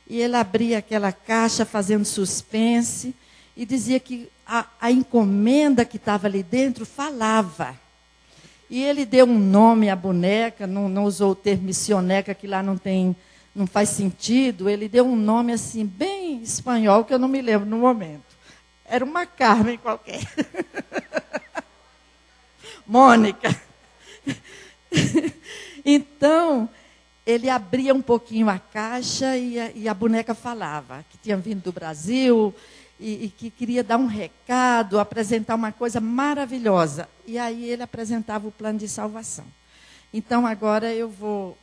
E ele abria aquela caixa fazendo suspense e dizia que a encomenda que estava ali dentro falava. E ele deu um nome à boneca, não usou o termo missioneca, que lá não faz sentido. Ele deu um nome assim, bem espanhol, que eu não me lembro no momento. Era uma Carmen qualquer. Mônica. Então, ele abria um pouquinho a caixa e a boneca falava que tinha vindo do Brasil e que queria dar um recado, apresentar uma coisa maravilhosa. E aí ele apresentava o plano de salvação. Então, agora eu vou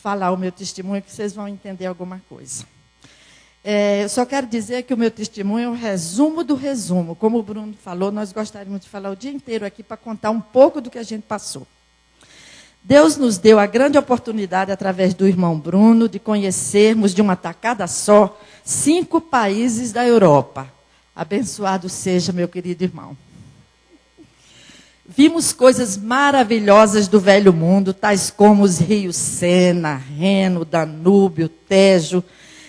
falar o meu testemunho, que vocês vão entender alguma coisa. Eu só quero dizer que o meu testemunho é o resumo do resumo. Como o Bruno falou, nós gostaríamos de falar o dia inteiro aqui para contar um pouco do que a gente passou. Deus nos deu a grande oportunidade, através do irmão Bruno, de conhecermos de uma tacada só 5 países da Europa. Abençoado seja, meu querido irmão. Vimos coisas maravilhosas do velho mundo, tais como os rios Sena, Reno, Danúbio, Tejo,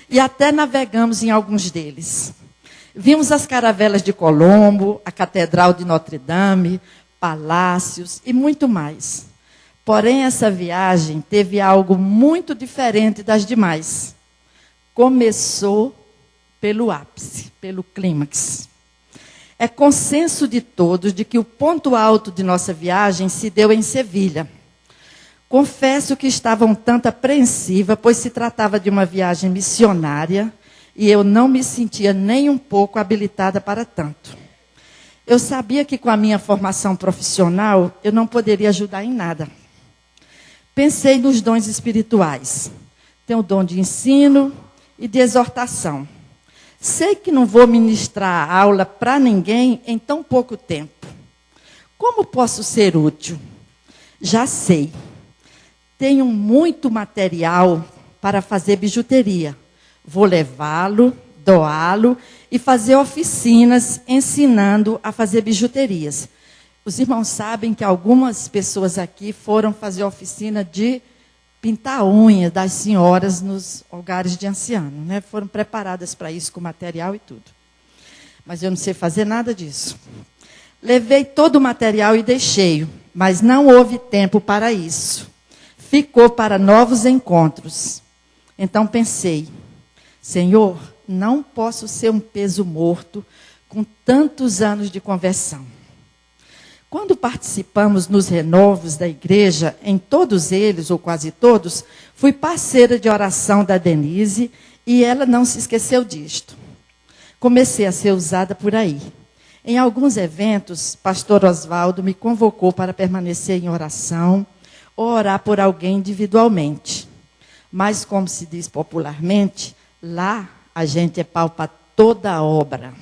e até navegamos em alguns deles. Vimos as caravelas de Colombo, a Catedral de Notre Dame, palácios e muito mais. Porém, essa viagem teve algo muito diferente das demais. Começou pelo ápice, pelo clímax. É consenso de todos de que o ponto alto de nossa viagem se deu em Sevilha. Confesso que estava um tanto apreensiva, pois se tratava de uma viagem missionária e eu não me sentia nem um pouco habilitada para tanto. Eu sabia que com a minha formação profissional eu não poderia ajudar em nada. Pensei nos dons espirituais. Tenho o dom de ensino e de exortação. Sei que não vou ministrar aula para ninguém em tão pouco tempo. Como posso ser útil? Já sei. Tenho muito material para fazer bijuteria. Vou levá-lo, doá-lo e fazer oficinas ensinando a fazer bijuterias. Os irmãos sabem que algumas pessoas aqui foram fazer oficina de pintar a unha das senhoras nos lugares de anciano, né? Foram preparadas para isso com material e tudo. Mas eu não sei fazer nada disso. Levei todo o material e deixei-o, mas não houve tempo para isso. Ficou para novos encontros. Então pensei, Senhor, não posso ser um peso morto com tantos anos de conversão. Quando participamos nos renovos da igreja, em todos eles, ou quase todos, fui parceira de oração da Denise e ela não se esqueceu disto. Comecei a ser usada por aí. Em alguns eventos, pastor Oswaldo me convocou para permanecer em oração ou orar por alguém individualmente. Mas, como se diz popularmente, lá a gente é pau para toda a obra.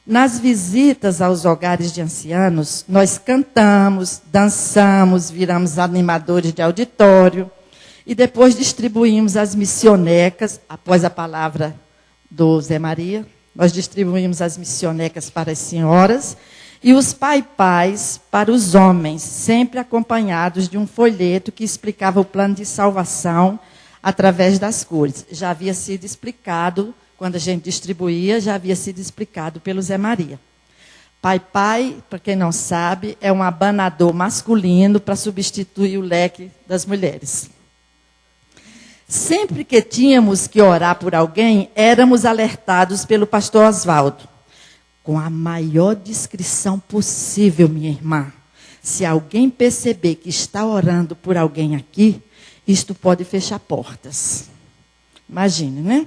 Nas visitas aos hogares de ancianos, nós cantamos, dançamos, viramos animadores de auditório e depois distribuímos as missionecas, após a palavra do Zé Maria, nós distribuímos as missionecas para as senhoras e os pai-pais para os homens, sempre acompanhados de um folheto que explicava o plano de salvação através das cores. Já havia sido explicado. Quando a gente distribuía, já havia sido explicado pelo Zé Maria. Pai, para quem não sabe, é um abanador masculino para substituir o leque das mulheres. Sempre que tínhamos que orar por alguém, éramos alertados pelo pastor Oswaldo. Com a maior discrição possível, minha irmã. Se alguém perceber que está orando por alguém aqui, isto pode fechar portas. Imagine, né?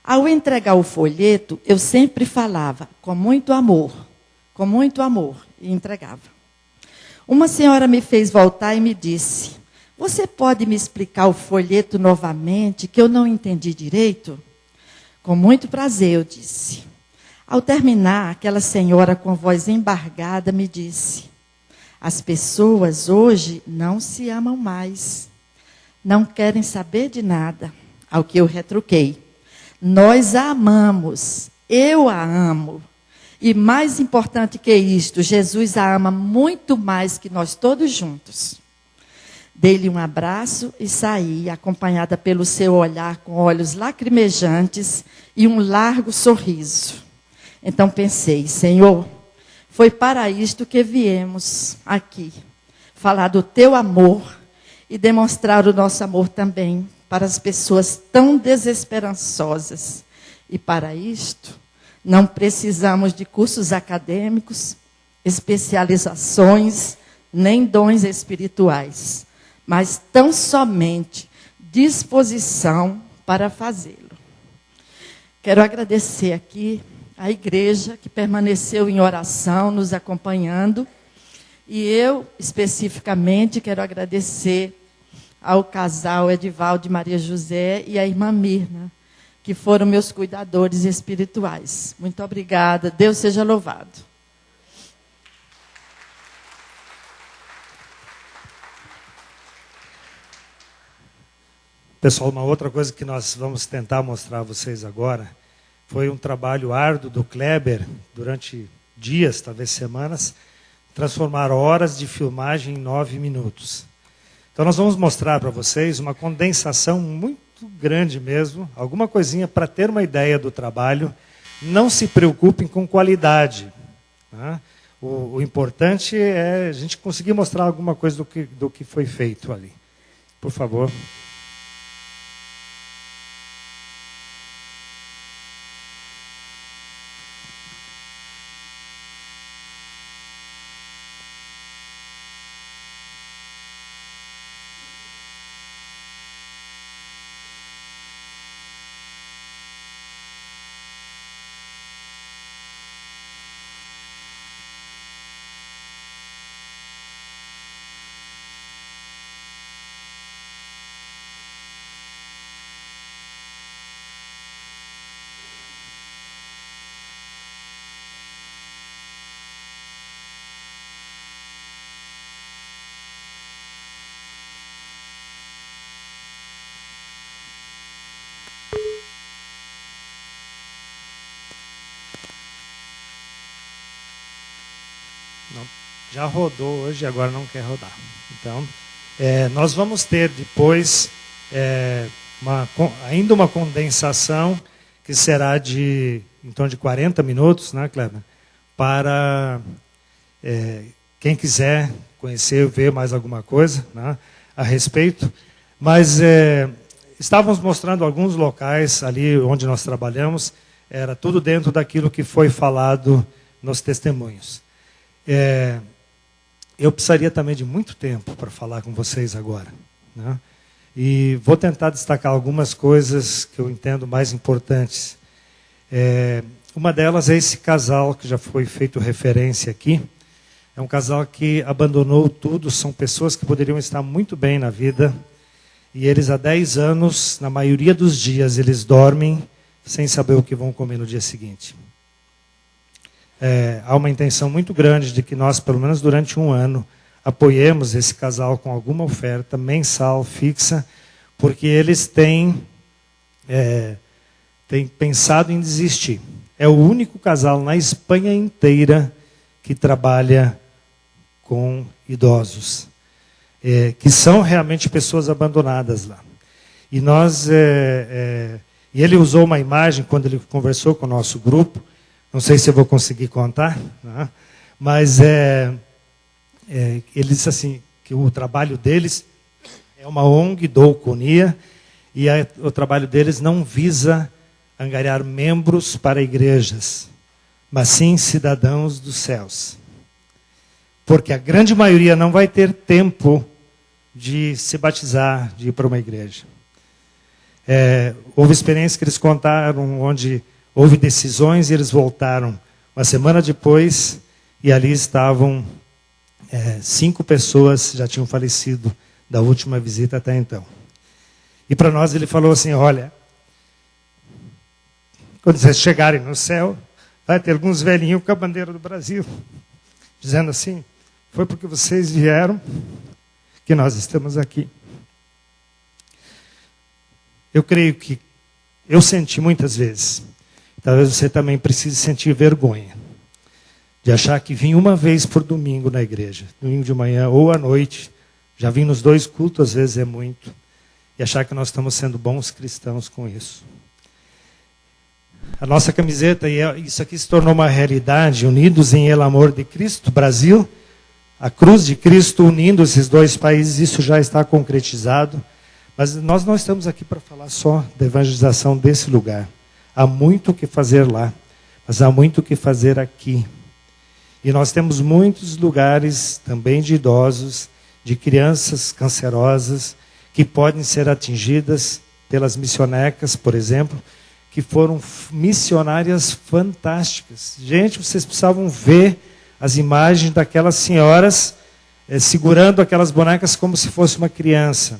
Ao entregar o folheto, eu sempre falava, com muito amor, e entregava. Uma senhora me fez voltar e me disse, você pode me explicar o folheto novamente, que eu não entendi direito? Com muito prazer, eu disse. Ao terminar, aquela senhora com voz embargada me disse, as pessoas hoje não se amam mais, não querem saber de nada, ao que eu retruquei. Nós a amamos, eu a amo. E mais importante que isto, Jesus a ama muito mais que nós todos juntos. Dei-lhe um abraço e saí, acompanhada pelo seu olhar com olhos lacrimejantes e um largo sorriso. Então pensei, Senhor, foi para isto que viemos aqui. Falar do teu amor e demonstrar o nosso amor também para as pessoas tão desesperançosas. E para isto, não precisamos de cursos acadêmicos, especializações, nem dons espirituais, mas tão somente disposição para fazê-lo. Quero agradecer aqui a igreja que permaneceu em oração, nos acompanhando. E eu, especificamente, quero agradecer ao casal Edivaldo e Maria José e à irmã Mirna, que foram meus cuidadores espirituais. Muito obrigada. Deus seja louvado. Pessoal, uma outra coisa que nós vamos tentar mostrar a vocês agora foi um trabalho árduo do Kleber, durante dias, talvez semanas, transformar horas de filmagem em 9 minutos. Então nós vamos mostrar para vocês uma condensação muito grande mesmo, alguma coisinha para ter uma ideia do trabalho. Não se preocupem com qualidade. Tá? O importante é a gente conseguir mostrar alguma coisa do que foi feito ali. Por favor. Não, já rodou hoje, agora não quer rodar. Então, nós vamos ter depois ainda uma condensação que será de em torno de 40 minutos, né, Kleber? Para quem quiser conhecer, ver mais alguma coisa, né, a respeito. Mas estávamos mostrando alguns locais ali onde nós trabalhamos, era tudo dentro daquilo que foi falado nos testemunhos. Eu precisaria também de muito tempo para falar com vocês agora, né? E vou tentar destacar algumas coisas que eu entendo mais importantes. Uma delas é esse casal que já foi feito referência aqui. É um casal que abandonou tudo, são pessoas que poderiam estar muito bem na vida, e eles há 10 anos, na maioria dos dias, eles dormem sem saber o que vão comer no dia seguinte. Há uma intenção muito grande de que nós, pelo menos durante um ano, apoiemos esse casal com alguma oferta mensal, fixa, porque eles têm pensado em desistir. É o único casal na Espanha inteira que trabalha com idosos, que são realmente pessoas abandonadas lá. E ele usou uma imagem quando ele conversou com o nosso grupo. Não sei se eu vou conseguir contar, né? Mas ele disse assim, que o trabalho deles é uma ONG douconia, e o trabalho deles não visa angariar membros para igrejas, mas sim cidadãos dos céus. Porque a grande maioria não vai ter tempo de se batizar, de ir para uma igreja. Houve experiências que eles contaram onde houve decisões e eles voltaram uma semana depois e ali estavam 5 pessoas já tinham falecido da última visita até então. E para nós ele falou assim, olha, quando vocês chegarem no céu, vai ter alguns velhinhos com a bandeira do Brasil, dizendo assim, foi porque vocês vieram que nós estamos aqui. Eu creio que eu senti muitas vezes, talvez você também precise sentir vergonha. de achar que vim uma vez por domingo na igreja, domingo de manhã ou à noite, já vim nos 2 cultos, às vezes é muito, e achar que nós estamos sendo bons cristãos com isso. A nossa camiseta, e isso aqui se tornou uma realidade, Unidos em El Amor de Cristo, Brasil, a cruz de Cristo unindo esses 2 países, isso já está concretizado. Mas nós não estamos aqui para falar só da evangelização desse lugar. Há muito o que fazer lá, mas há muito o que fazer aqui. E nós temos muitos lugares também de idosos, de crianças cancerosas, que podem ser atingidas pelas missionecas, por exemplo, que foram missionárias fantásticas. Gente, vocês precisavam ver as imagens daquelas senhoras segurando aquelas bonecas como se fosse uma criança.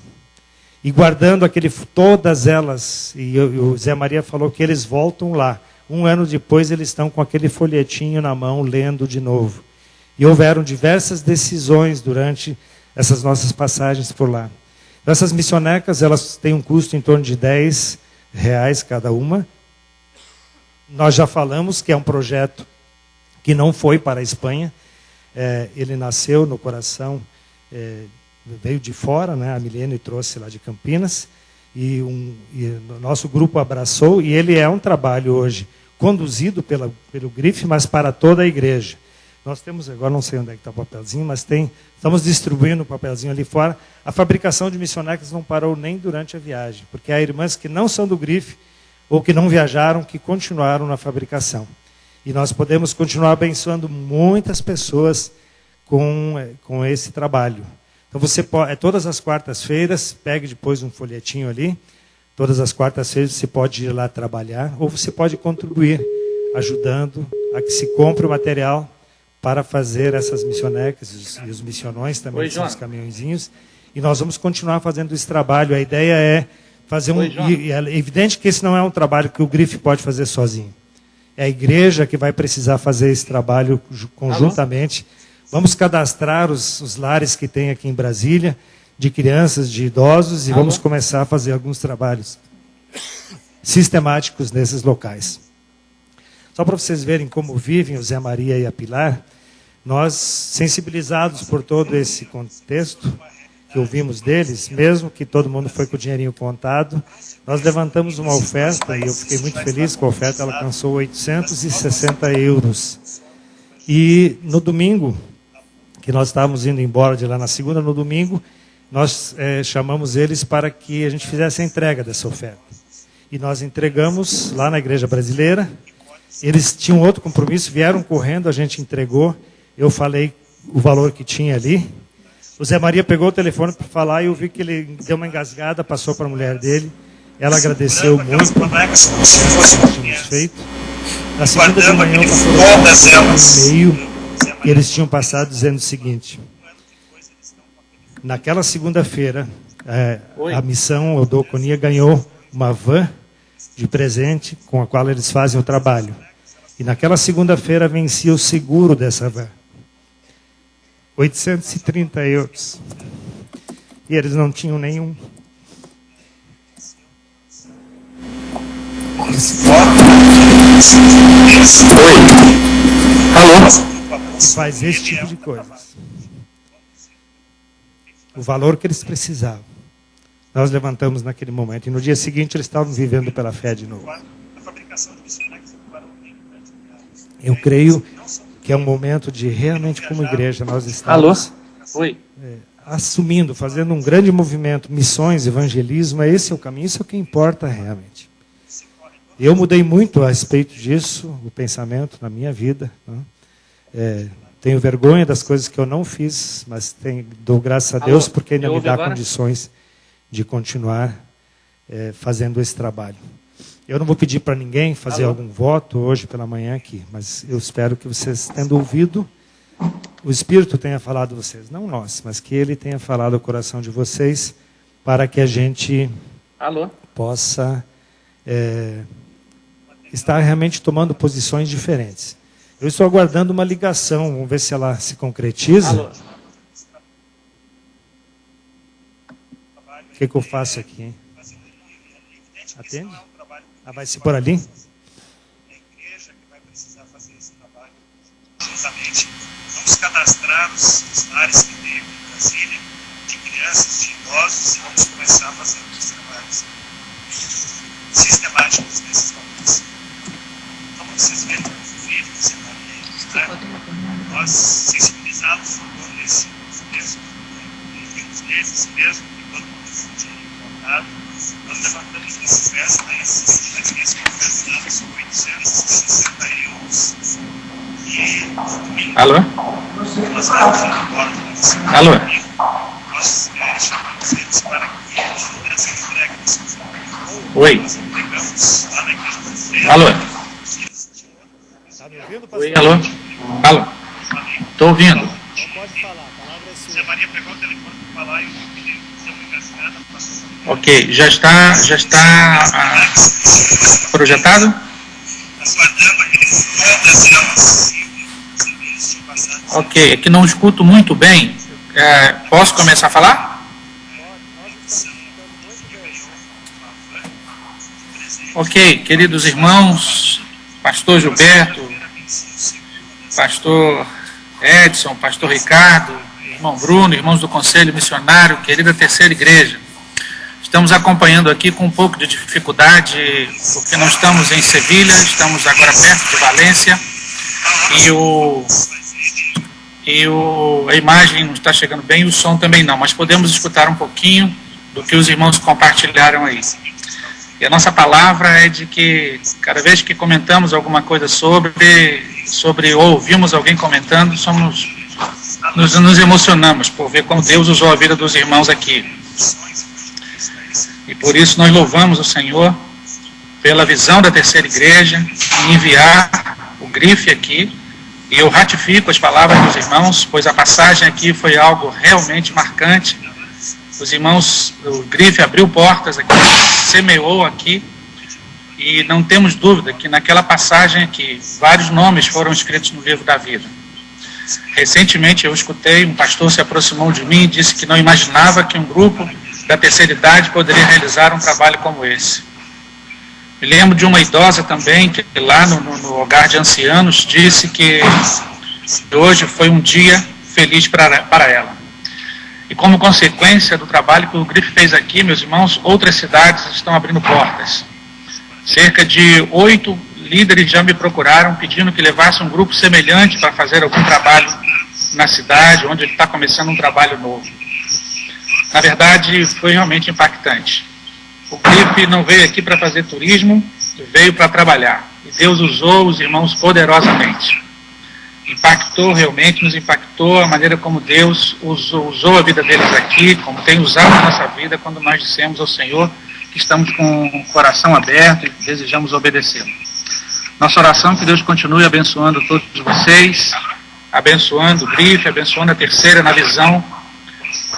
E guardando todas elas. E o Zé Maria falou que eles voltam lá. 1 ano depois, eles estão com aquele folhetinho na mão, lendo de novo. E houveram diversas decisões durante essas nossas passagens por lá. Então, essas missionecas, elas têm um custo em torno de R$10 cada uma. Nós já falamos que é um projeto que não foi para a Espanha. Ele nasceu no coração, veio de fora, né? A Milene trouxe lá de Campinas, e o nosso grupo abraçou, e ele é um trabalho hoje conduzido pelo GRIF, mas para toda a igreja. Nós temos, agora não sei onde é que está o papelzinho, mas estamos distribuindo o papelzinho ali fora. A fabricação de missionecas não parou nem durante a viagem, porque há irmãs que não são do GRIF, ou que não viajaram, que continuaram na fabricação. E nós podemos continuar abençoando muitas pessoas com esse trabalho. Então, você pode, todas as quartas-feiras, pegue depois um folhetinho ali, todas as quartas-feiras você pode ir lá trabalhar, ou você pode contribuir, ajudando a que se compre o material para fazer essas missionecas e os missionões também, são os caminhõezinhos. E nós vamos continuar fazendo esse trabalho. A ideia é fazer e é evidente que esse não é um trabalho que o GRIF pode fazer sozinho. É a igreja que vai precisar fazer esse trabalho conjuntamente. Vamos cadastrar os lares que tem aqui em Brasília, de crianças, de idosos, e vamos começar a fazer alguns trabalhos sistemáticos nesses locais. Só para vocês verem como vivem o Zé Maria e a Pilar, nós, sensibilizados por todo esse contexto que ouvimos deles, mesmo que todo mundo foi com o dinheirinho contado, nós levantamos uma oferta, e eu fiquei muito feliz com a oferta, ela alcançou 860 euros. E no domingo, que nós estávamos indo embora de lá na segunda, no domingo, nós chamamos eles para que a gente fizesse a entrega dessa oferta. E nós entregamos lá na igreja brasileira. Eles tinham outro compromisso, vieram correndo, a gente entregou. Eu falei o valor que tinha ali. O Zé Maria pegou o telefone para falar e eu vi que ele deu uma engasgada, passou para a mulher dele. Ela agradeceu muito o que tínhamos feito. Na segunda de manhã, passou e-mail, e eles tinham passado dizendo o seguinte: naquela segunda-feira, a missão Eudoconia ganhou uma van de presente com a qual eles fazem o trabalho. E naquela segunda-feira vencia o seguro dessa van. 830 euros. E eles não tinham nenhum. E faz esse tipo de coisas. O valor que eles precisavam. Nós levantamos naquele momento. E no dia seguinte eles estavam vivendo pela fé de novo. Eu creio que é um momento de realmente, como igreja, nós estamos assumindo, fazendo um grande movimento, missões, evangelismo. Esse é o caminho, isso é o que importa realmente. Eu mudei muito a respeito disso, o pensamento na minha vida. Né? Tenho vergonha das coisas que eu não fiz, mas dou graças a Deus porque ainda me dá condições de continuar fazendo esse trabalho. Eu não vou pedir para ninguém fazer algum voto hoje pela manhã aqui, mas eu espero que vocês, tendo ouvido, o Espírito tenha falado a vocês, não nós, mas que Ele tenha falado ao coração de vocês, para que a gente possa estar realmente tomando posições diferentes. Eu estou aguardando uma ligação, vamos ver se ela se concretiza. O que eu faço aqui, hein? Atende? Vai se por ali? cadastrar os lares que tem aqui em Brasília, de crianças, de idosos, e vamos começar a fazer os trabalhos sistemáticos nesses lares. Como vocês viram no vídeo, nós sensibilizamos por esse mesmo, vimos neles mesmo, que todo mundo foi contato. Nós levantamos uma conversa, mas nesse conversa damos 861. Alô? Nós vamos embora. Alô? Nós chamamos eles para que ajudem essa entrega desses. Oi. Nós entregamos lá na igreja. Alô? Está me ouvindo, Oi, alô? Alô? Estou ouvindo. Não pode falar, a palavra é sua. Zé Maria pegou o telefone para falar e eu pedi que você me Ok, já está projetado? Ok, é que não escuto muito bem. Posso começar a falar? Ok, queridos irmãos, pastor Gilberto, pastor Edson, pastor Ricardo, irmão Bruno, irmãos do Conselho Missionário, querida Terceira Igreja. Estamos acompanhando aqui com um pouco de dificuldade, porque não estamos em Sevilha, estamos agora perto de Valência, a imagem não está chegando bem, o som também não, mas podemos escutar um pouquinho do que os irmãos compartilharam aí. E a nossa palavra é de que, cada vez que comentamos alguma coisa sobre ou ouvimos alguém comentando, nos emocionamos por ver como Deus usou a vida dos irmãos aqui. E por isso nós louvamos o Senhor pela visão da Terceira Igreja, em enviar o grife aqui, e eu ratifico as palavras dos irmãos, pois a passagem aqui foi algo realmente marcante. Os irmãos, o grife abriu portas aqui, semeou aqui, e não temos dúvida que naquela passagem aqui, vários nomes foram escritos no livro da vida. Recentemente eu escutei, um pastor se aproximou de mim e disse que não imaginava que um grupo da terceira idade poderia realizar um trabalho como esse. Me lembro de uma idosa também, que lá no hogar de ancianos, disse que hoje foi um dia feliz para ela. E como consequência do trabalho que o Grife fez aqui, meus irmãos, outras cidades estão abrindo portas. Cerca de 8 líderes já me procuraram pedindo que levasse um grupo semelhante para fazer algum trabalho na cidade, onde ele está começando um trabalho novo. Na verdade, foi realmente impactante. O Grife não veio aqui para fazer turismo, veio para trabalhar. E Deus usou os irmãos poderosamente. Nos impactou a maneira como Deus usou a vida deles aqui, como tem usado a nossa vida quando nós dissemos ao Senhor que estamos com o coração aberto e desejamos obedecê-lo. Nossa oração é que Deus continue abençoando todos vocês, abençoando o Grife, abençoando a Terceira na visão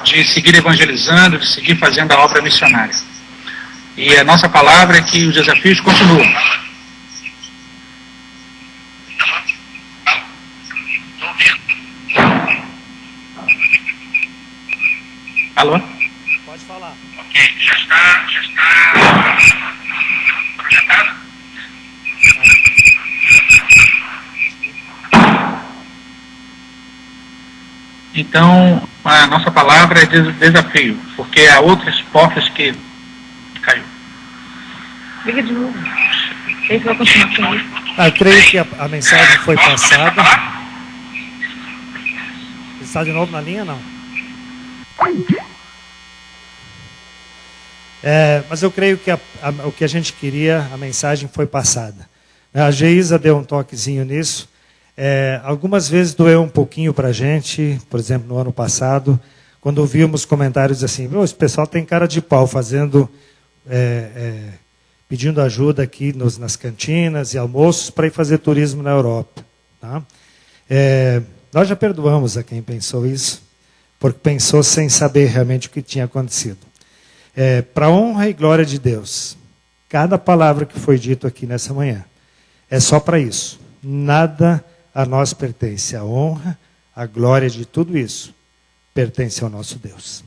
de seguir evangelizando, de seguir fazendo a obra missionária. E a nossa palavra é que os desafios continuam. Alô? Pode falar. Ok, já está projetado? Então, a nossa palavra é desafio, porque há outras portas que caiu. Liga de novo. Ele vai continuar com isso. Eu creio que a mensagem foi passada. Está de novo na linha, não? Mas eu creio que o que a gente queria, a mensagem foi passada. A Geisa deu um toquezinho nisso. Algumas vezes doeu um pouquinho para a gente, por exemplo, no ano passado, quando ouvimos comentários assim, esse pessoal tem cara de pau fazendo, pedindo ajuda aqui nas cantinas e almoços para ir fazer turismo na Europa. Tá? Nós já perdoamos a quem pensou isso, porque pensou sem saber realmente o que tinha acontecido. Para a honra e glória de Deus, cada palavra que foi dito aqui nessa manhã é só para isso. Nada a nós pertence. A honra, a glória de tudo isso pertence ao nosso Deus.